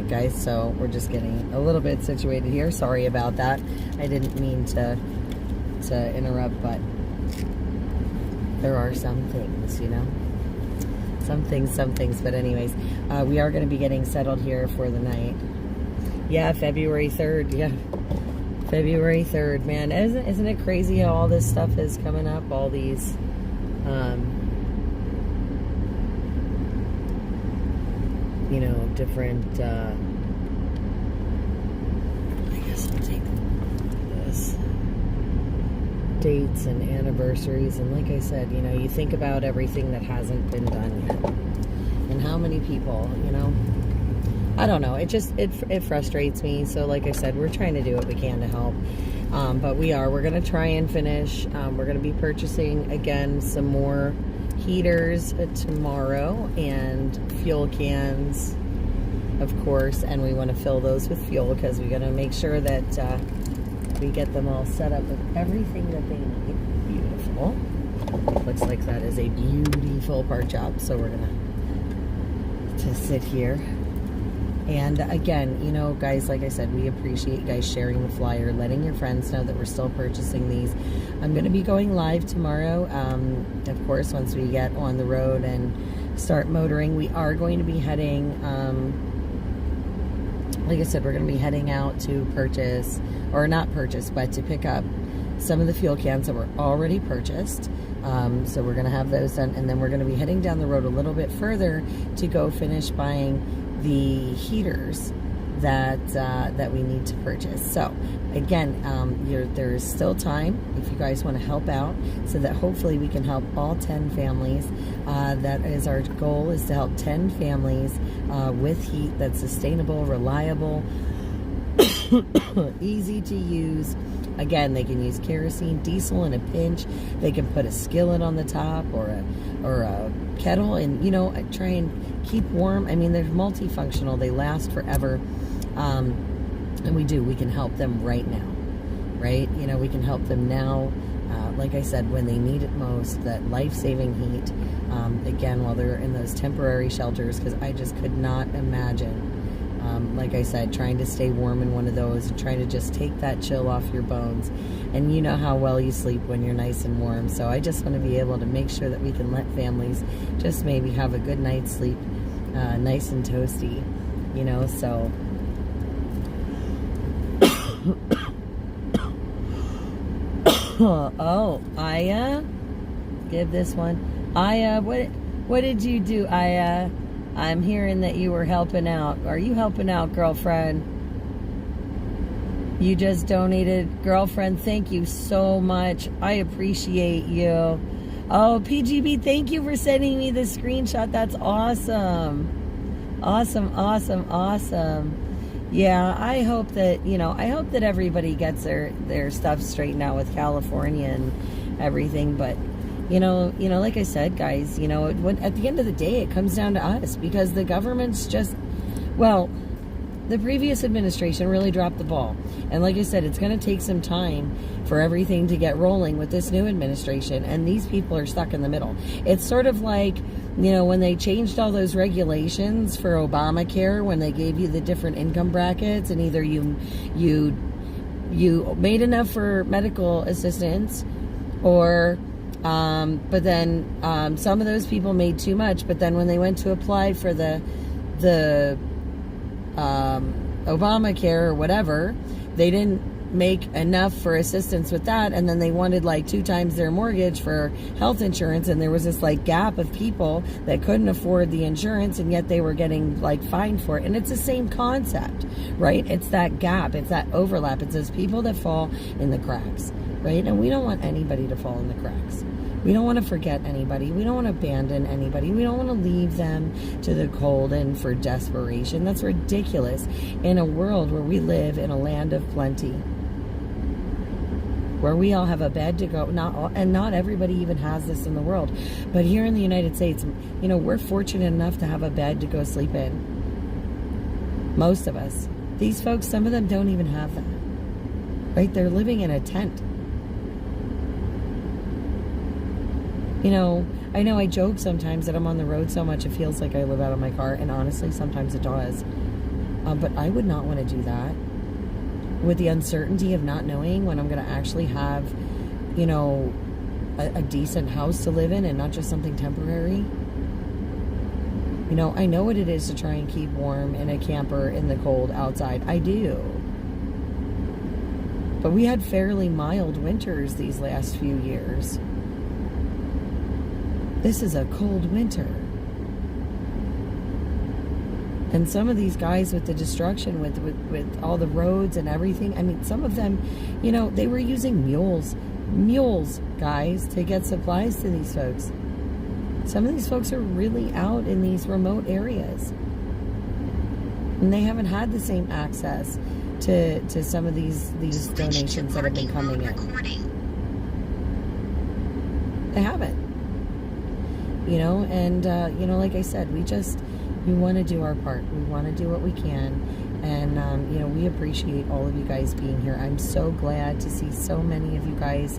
minute, guys. So we're just getting a little bit situated here. Sorry about that. I didn't mean to interrupt, but there are some things, you know. Some things. But anyways, we are going to be getting settled here for the night. Yeah, February 3rd. Yeah, February 3rd. Man, isn't it crazy how all this stuff is coming up? All these... you know, different, I guess I'll take this, dates and anniversaries, and like I said, you know, you think about everything that hasn't been done yet, and how many people, you know, I don't know, it frustrates me. So like I said, we're trying to do what we can to help, but we're going to try and finish. We're going to be purchasing, again, some more heaters tomorrow, and fuel cans, of course, and we want to fill those with fuel because we're going to make sure that we get them all set up with everything that they need. Beautiful. Looks like that is a beautiful part job. So we're going to sit here. And again, you know, guys, like I said, we appreciate you guys sharing the flyer, letting your friends know that we're still purchasing these. I'm going to be going live tomorrow. Of course, once we get on the road and start motoring, we are going to be heading, like I said, we're going to be heading out to purchase, or not purchase, but to pick up some of the fuel cans that were already purchased. So we're going to have those done, and then we're going to be heading down the road a little bit further to go finish buying the heaters that we need to purchase. So again, there's still time if you guys want to help out, so that hopefully we can help all 10 families. That is our goal, is to help 10 families with heat that's sustainable, reliable, easy to use. Again, they can use kerosene, diesel in a pinch. They can put a skillet on the top, or a kettle, and, you know, try and keep warm. I mean, they're multifunctional. They last forever. And we can help them right now, right? You know, we can help them now, like I said, when they need it most, that life-saving heat. Again, while they're in those temporary shelters, because I just could not imagine, like I said, trying to stay warm in one of those, and trying to just take that chill off your bones. And you know how well you sleep when you're nice and warm. So I just want to be able to make sure that we can let families just maybe have a good night's sleep, nice and toasty, you know. So oh, Aya, give this one. Aya, what did you do, Aya? I'm hearing that you were helping out. Are you helping out, girlfriend? You just donated. Girlfriend, thank you so much. I appreciate you. Oh, PGB, thank you for sending me the screenshot. That's awesome. Awesome. Yeah, I hope that, you know, I hope that everybody gets their stuff straightened out with California and everything. But, you know, like I said, guys, you know, at the end of the day, it comes down to us, because the government's just, well, the previous administration really dropped the ball. And like I said, it's going to take some time for everything to get rolling with this new administration. And these people are stuck in the middle. It's sort of like, you know, when they changed all those regulations for Obamacare, when they gave you the different income brackets, and either you made enough for medical assistance, or but then some of those people made too much. But then when they went to apply for the Obamacare or whatever, they didn't make enough for assistance with that, and then they wanted like 2 times their mortgage for health insurance, and there was this like gap of people that couldn't afford the insurance, and yet they were getting like fined for it. And it's the same concept, right? It's that gap, it's that overlap, it's those people that fall in the cracks, right? And we don't want anybody to fall in the cracks. We don't want to forget anybody. We don't want to abandon anybody. We don't want to leave them to the cold and for desperation. That's ridiculous in a world where we live in a land of plenty, where we all have a bed to go. Not everybody even has this in the world. But here in the United States, you know, we're fortunate enough to have a bed to go sleep in. Most of us. These folks, some of them don't even have that. Right? They're living in a tent. You know I joke sometimes that I'm on the road so much it feels like I live out of my car, and honestly, sometimes it does. But I would not want to do that with the uncertainty of not knowing when I'm going to actually have, you know, a decent house to live in and not just something temporary. You know, I know what it is to try and keep warm in a camper in the cold outside. I do. But we had fairly mild winters these last few years. This is a cold winter. And some of these guys with the destruction, with all the roads and everything, I mean, some of them, you know, they were using mules, guys, to get supplies to these folks. Some of these folks are really out in these remote areas. And they haven't had the same access to some of these donations that have been coming in. They haven't. You know, and, you know, like I said, we want to do our part. We want to do what we can. And, you know, we appreciate all of you guys being here. I'm so glad to see so many of you guys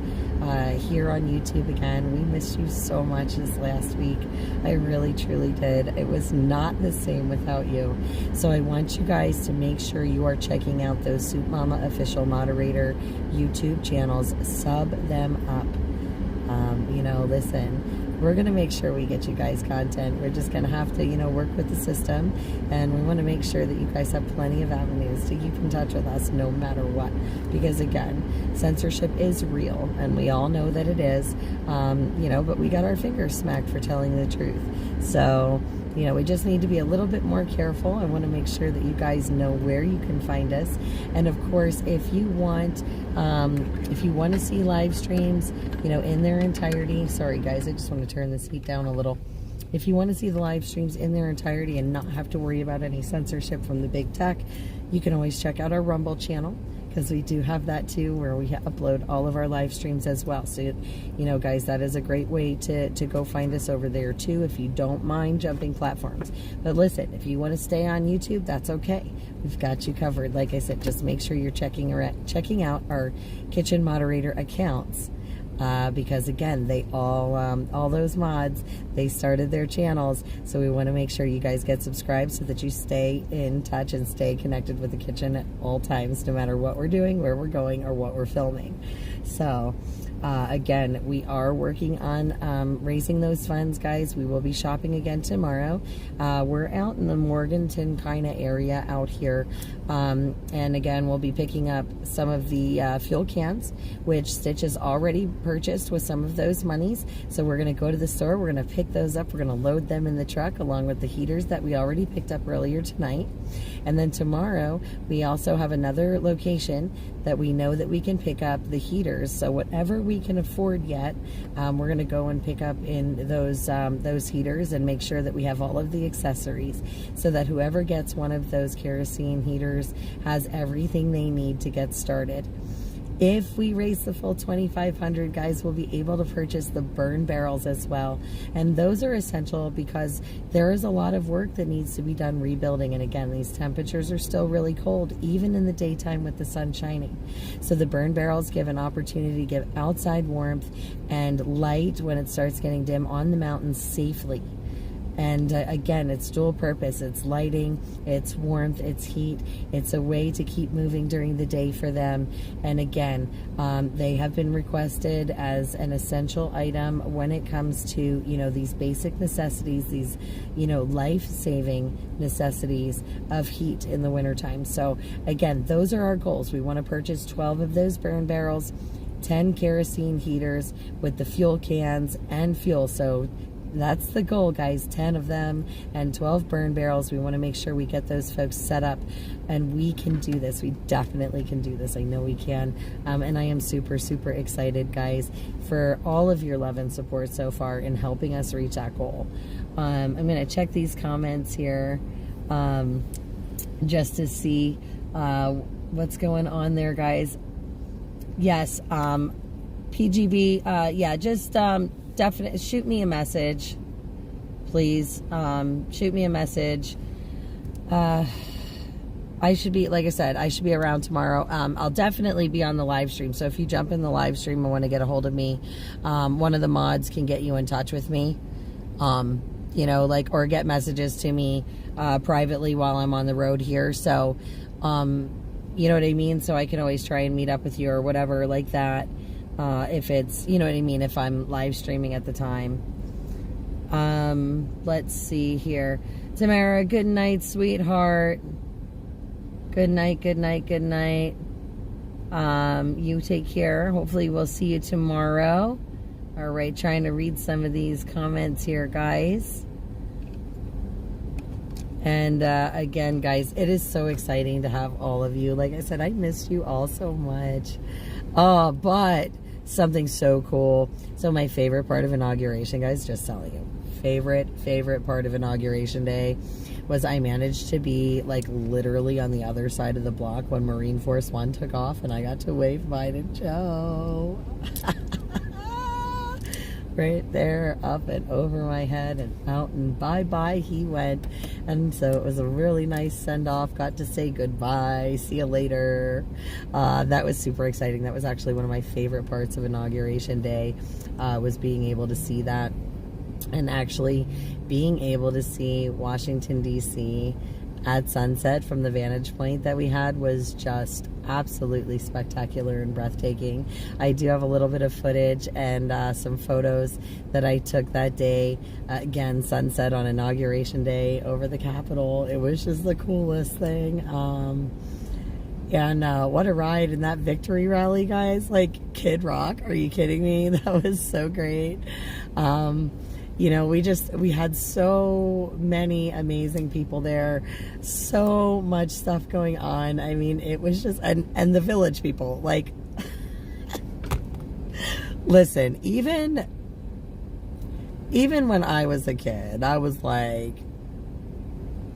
here on YouTube again. We missed you so much this last week. I really, truly did. It was not the same without you. So I want you guys to make sure you are checking out those Soup Mama Official Moderator YouTube channels. Sub them up. You know, listen, we're going to make sure we get you guys content. We're just going to have to, you know, work with the system, and we want to make sure that you guys have plenty of avenues to keep in touch with us no matter what, because again, censorship is real, and we all know that it is, you know, but we got our fingers smacked for telling the truth. So, you know, we just need to be a little bit more careful. I want to make sure that you guys know where you can find us. And of course, if you want to see live streams, you know, in their entirety, sorry guys, I just want to turn this heat down a little. If you want to see the live streams in their entirety and not have to worry about any censorship from the big tech, you can always check out our Rumble channel, because we do have that too, where we upload all of our live streams as well. So, you know, guys, that is a great way to go find us over there too, if you don't mind jumping platforms. But listen, if you want to stay on YouTube, that's okay. We've got you covered. Like I said, just make sure you're checking out our kitchen moderator accounts. Because again, they all those mods, they started their channels, so we want to make sure you guys get subscribed so that you stay in touch and stay connected with the kitchen at all times, no matter what we're doing, where we're going, or what we're filming. So again, we are working on raising those funds, guys. We will be shopping again tomorrow. We're out in the Morganton kind of area out here, and again, we'll be picking up some of the fuel cans, which Stitch has already purchased with some of those monies. So we're going to go to the store, we're going to pick those up, we're going to load them in the truck along with the heaters that we already picked up earlier tonight. And then tomorrow we also have another location that we know that we can pick up the heaters. So whatever we can afford yet, we're going to go and pick up in those heaters and make sure that we have all of the accessories, so that whoever gets one of those kerosene heaters has everything they need to get started. If we raise the full $2,500, guys, we'll be able to purchase the burn barrels as well. And those are essential because there is a lot of work that needs to be done rebuilding. And again, these temperatures are still really cold, even in the daytime with the sun shining. So the burn barrels give an opportunity to give outside warmth and light when it starts getting dim on the mountains safely. And again, it's dual purpose. It's lighting, it's warmth, it's heat. It's a way to keep moving during the day for them. And again, they have been requested as an essential item when it comes to, you know, these basic necessities, these, you know, life-saving necessities of heat in the wintertime. So again, those are our goals. We want to purchase 12 of those burn barrels, 10 kerosene heaters with the fuel cans and fuel. So that's the goal, guys. 10 of them and 12 burn barrels. We want to make sure we get those folks set up, and we can do this. We definitely can do this. I know we can. And I am super, super excited, guys, for all of your love and support so far in helping us reach that goal. I'm going to check these comments here just to see what's going on there, guys. Yes, PGB, yeah, just definitely shoot me a message, please. Shoot me a message. I should be, like I said, I should be around tomorrow. I'll definitely be on the live stream. So if you jump in the live stream and want to get a hold of me, one of the mods can get you in touch with me. you know, like, or get messages to me privately while I'm on the road here. So, you know what I mean? So I can always try and meet up with you or whatever like that. If it's, you know what I mean, if I'm live streaming at the time. Let's see here. Tamara, good night, sweetheart. Good night, good night, good night. You take care. Hopefully we'll see you tomorrow. All right, trying to read some of these comments here, guys. And again, guys, it is so exciting to have all of you. Like I said, I missed you all so much. Oh, but something so cool. So my favorite part of inauguration, guys, just telling you, favorite part of inauguration day was I managed to be like literally on the other side of the block when Marine Force One took off, and I got to wave bye to Joe. Right there, up and over my head and out, and bye-bye he went. And so it was a really nice send-off. Got to say goodbye, see you later. That was super exciting. That was actually one of my favorite parts of inauguration day, was being able to see that, and actually being able to see Washington, D.C. at sunset from the vantage point that we had was just absolutely spectacular and breathtaking. I do have a little bit of footage and some photos that I took that day. Again, sunset on inauguration day over the Capitol. It was just the coolest thing. And what a ride in that victory rally, guys. Like, Kid Rock, are you kidding me? That was so great. You know, we had so many amazing people there, so much stuff going on. I mean, it was just, and the village people, like, listen, even when I was a kid, I was like,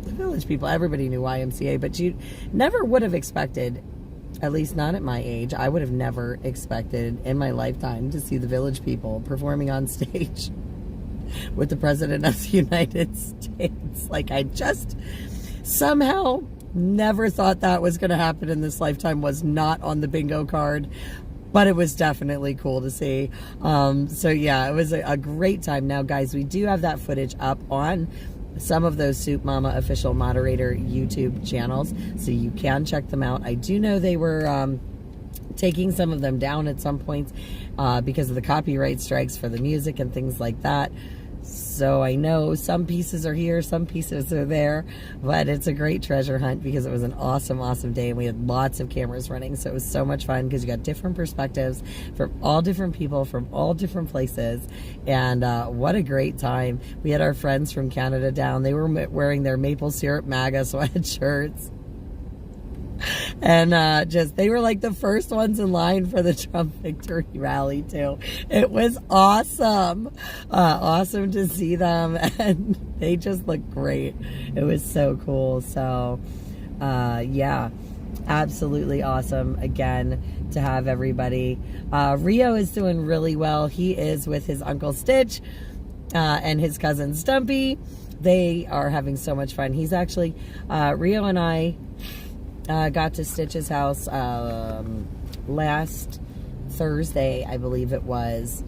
the village people, everybody knew YMCA, but you never would have expected, at least not at my age, I would have never expected in my lifetime to see the village people performing on stage with the President of the United States. Like, I just somehow never thought that was going to happen in this lifetime. Was not on the bingo card, but it was definitely cool to see. So yeah, it was a great time. Now, guys, we do have that footage up on some of those Soup Mama official moderator YouTube channels, so you can check them out. I do know they were taking some of them down at some points because of the copyright strikes for the music and things like that. So I know some pieces are here, some pieces are there, but it's a great treasure hunt because it was an awesome, awesome day, and we had lots of cameras running. So it was so much fun because you got different perspectives from all different people from all different places. And what a great time. We had our friends from Canada down. They were wearing their maple syrup MAGA sweatshirts. And they were like the first ones in line for the Trump victory rally too. It was awesome. Awesome to see them, and they just looked great. It was so cool. So yeah, absolutely awesome again to have everybody. Rio is doing really well. He is with his Uncle Stitch and his cousin Stumpy. They are having so much fun. He's actually Rio and I got to Stitch's house last Thursday, I believe it was.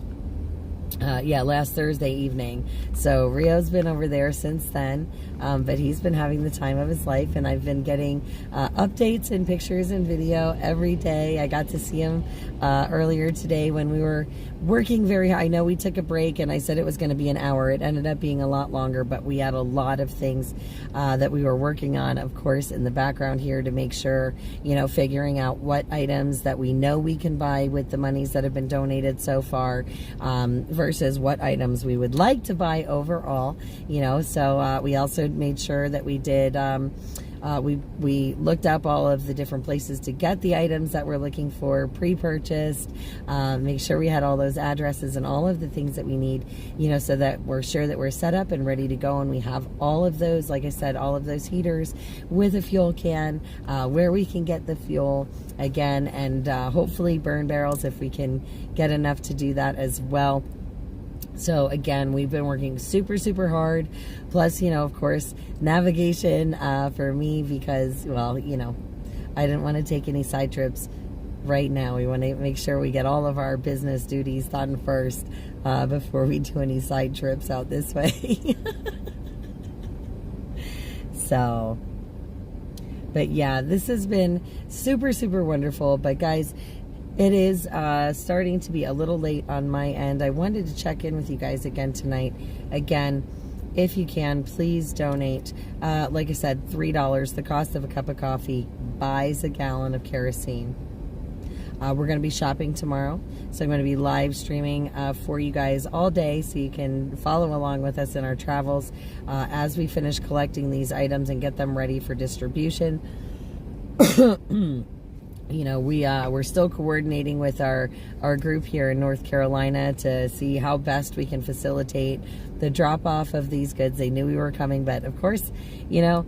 Yeah, last Thursday evening. So Rio's been over there since then, but he's been having the time of his life, and I've been getting updates and pictures and video every day. I got to see him earlier today when we were working very hard. I know we took a break, and I said it was going to be an hour. It ended up being a lot longer, but we had a lot of things that we were working on, of course, in the background here to make sure, you know, figuring out what items that we know we can buy with the monies that have been donated so far, versus what items we would like to buy overall, you know. So we also made sure that we did we looked up all of the different places to get the items that we're looking for pre-purchased, make sure we had all those addresses and all of the things that we need, you know, so that we're sure that we're set up and ready to go, and we have all of those, like I said, all of those heaters with a fuel can, where we can get the fuel again, and hopefully burn barrels if we can get enough to do that as well. So again, we've been working super, super hard. Plus, you know, of course, navigation for me because, well, you know, I didn't want to take any side trips right now. We want to make sure we get all of our business duties done first before we do any side trips out this way. So, but yeah, this has been super, super wonderful. But guys, it is starting to be a little late on my end. I wanted to check in with you guys again tonight. Again, if you can, please donate. Like I said, $3, the cost of a cup of coffee, buys a gallon of kerosene. We're going to be shopping tomorrow, so I'm going to be live streaming for you guys all day, so you can follow along with us in our travels as we finish collecting these items and get them ready for distribution. You know, we're still coordinating with our group here in North Carolina to see how best we can facilitate the drop-off of these goods. They knew we were coming, but of course, you know,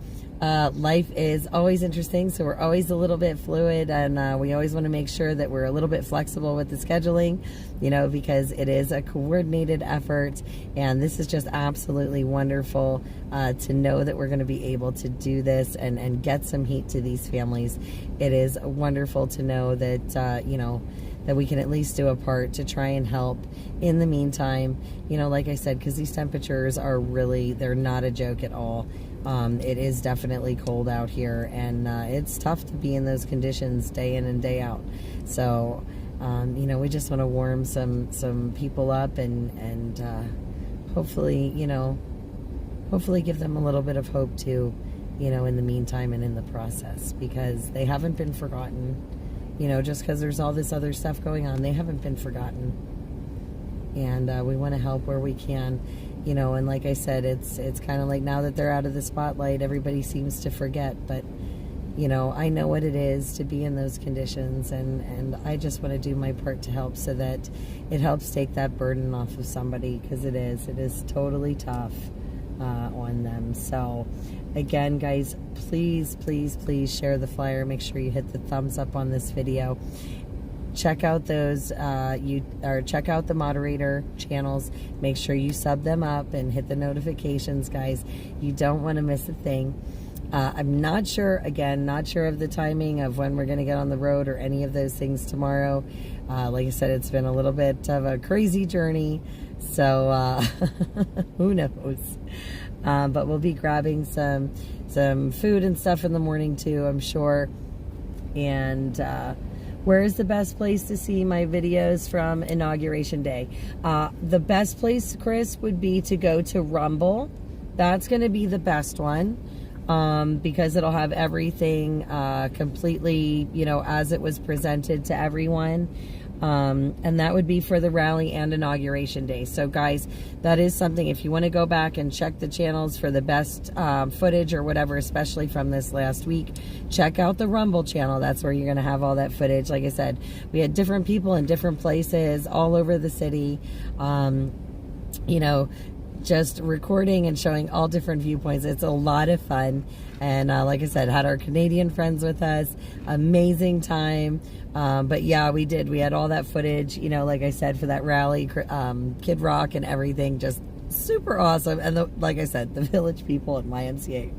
life is always interesting, so we're always a little bit fluid, and we always want to make sure that we're a little bit flexible with the scheduling, you know, because it is a coordinated effort, and this is just absolutely wonderful to know that we're going to be able to do this and get some heat to these families. It is wonderful to know that, you know, that we can at least do a part to try and help in the meantime, you know, like I said, because these temperatures are really, they're not a joke at all. It is definitely cold out here, and it's tough to be in those conditions day in and day out. So, you know, we just want to warm some people up and hopefully, you know, hopefully give them a little bit of hope too, you know, in the meantime and in the process, because they haven't been forgotten. You know, just because there's all this other stuff going on, they haven't been forgotten. And we want to help where we can. You know, and like I said, it's kind of like now that they're out of the spotlight, everybody seems to forget. But, you know, I know what it is to be in those conditions, and I just want to do my part to help so that it helps take that burden off of somebody, because it is totally tough on them. So, again, guys, please, please, please share the flyer. Make sure you hit the thumbs up on this video. Check out those check out the moderator channels. Make sure you sub them up and hit the notifications, guys. You don't want to miss a thing. I'm not sure, again, not sure of the timing of when we're going to get on the road or any of those things tomorrow. Like I said, it's been a little bit of a crazy journey, so who knows. But we'll be grabbing some food and stuff in the morning too, I'm sure. And where is the best place to see my videos from Inauguration Day? The best place, Chris, would be to go to Rumble. That's going to be the best one, because it'll have everything completely, you know, as it was presented to everyone. And that would be for the rally and Inauguration Day. So guys, that is something, if you want to go back and check the channels for the best footage or whatever, especially from this last week, check out the Rumble channel. That's where you're going to have all that footage. Like I said, we had different people in different places all over the city, you know, just recording and showing all different viewpoints. It's a lot of fun. And like I said, had our Canadian friends with us. Amazing time. But yeah, we did. We had all that footage, you know, like I said, for that rally, Kid Rock and everything. Just super awesome. And like I said, the village people at YMCA.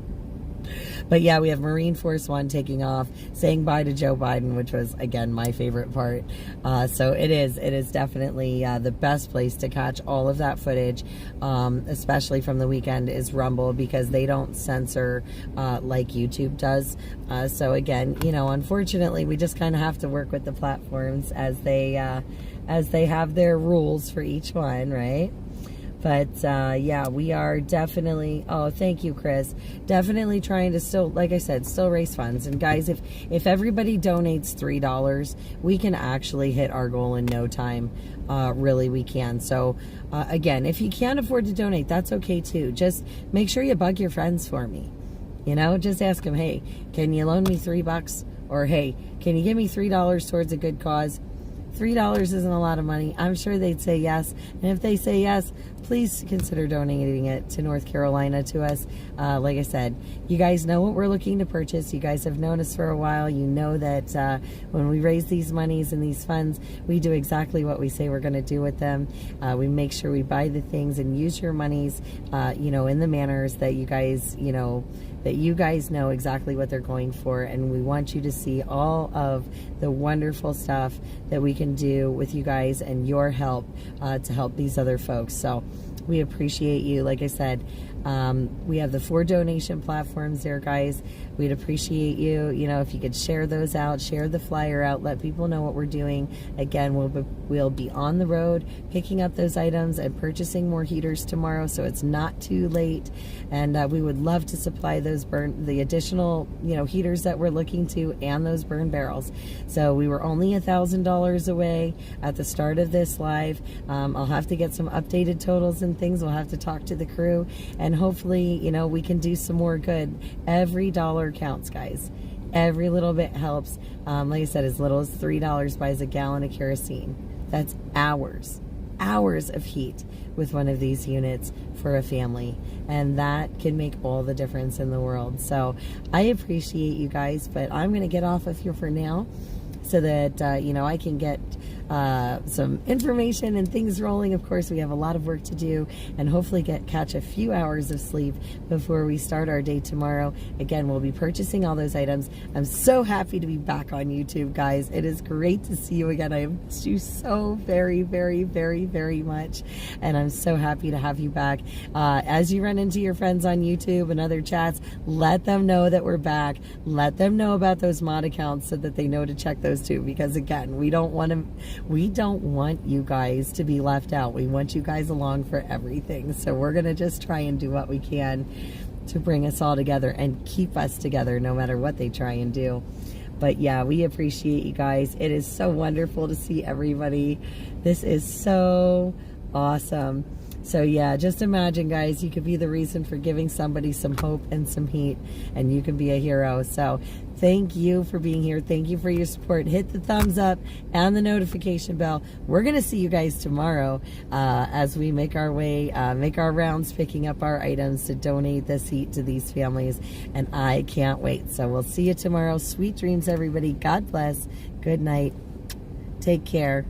But yeah, we have Marine Force One taking off, saying bye to Joe Biden, which was, again, my favorite part. So it is definitely the best place to catch all of that footage, especially from the weekend, is Rumble, because they don't censor like YouTube does. So again, you know, unfortunately, we just kind of have to work with the platforms as they have their rules for each one, right? But, yeah, we are definitely, oh, thank you, Chris, definitely trying to still, like I said, still raise funds. And, guys, if everybody donates $3, we can actually hit our goal in no time. Really, we can. So, again, if you can't afford to donate, that's okay, too. Just make sure you bug your friends for me. You know, just ask them, hey, can you loan me $3? Or, hey, can you give me $3 towards a good cause? $3 isn't a lot of money. I'm sure they'd say yes. And if they say yes, please consider donating it to North Carolina to us. Like I said, you guys know what we're looking to purchase. You guys have known us for a while. You know that when we raise these monies and these funds, we do exactly what we say we're going to do with them. We make sure we buy the things and use your monies, in the manners that you guys, that you guys know exactly what they're going for, and we want you to see all of the wonderful stuff that we can do with you guys and your help to help these other folks. So we appreciate you. Like I said, we have the 4 donation platforms there, guys. We'd appreciate you, if you could share those out, share the flyer out, let people know what we're doing. Again, we'll be on the road picking up those items and purchasing more heaters tomorrow, so it's not too late. And we would love to supply the additional, heaters that we're looking to, and those burn barrels. So we were only $1,000 away at the start of this live. I'll have to get some updated totals and things. We'll have to talk to the crew, and hopefully, we can do some more good. Every dollar counts, guys. Every little bit helps. Like I said, as little as $3 buys a gallon of kerosene. That's hours of heat with one of these units for a family, and that can make all the difference in the world. So I appreciate you guys, but I'm going to get off of here for now so that I can get some information and things rolling. Of course, we have a lot of work to do, and hopefully catch a few hours of sleep before we start our day tomorrow. Again, we'll be purchasing all those items. I'm so happy to be back on YouTube, guys. It is great to see you again. I have missed you so very, very, very, very much, and I'm so happy to have you back. As you run into your friends on YouTube and other chats, let them know that we're back. Let them know about those mod accounts so that they know to check those too, because again, we don't want you guys to be left out. We want you guys along for everything. So we're going to just try and do what we can to bring us all together and keep us together no matter what they try and do. But yeah, we appreciate you guys. It is so wonderful to see everybody. This is so awesome. So yeah, just imagine, guys, you could be the reason for giving somebody some hope and some heat, and you can be a hero. So thank you for being here. Thank you for your support. Hit the thumbs up and the notification bell. We're going to see you guys tomorrow as we make our way, make our rounds picking up our items to donate this heat to these families, and I can't wait. So we'll see you tomorrow. Sweet dreams, everybody. God bless. Good night. Take care.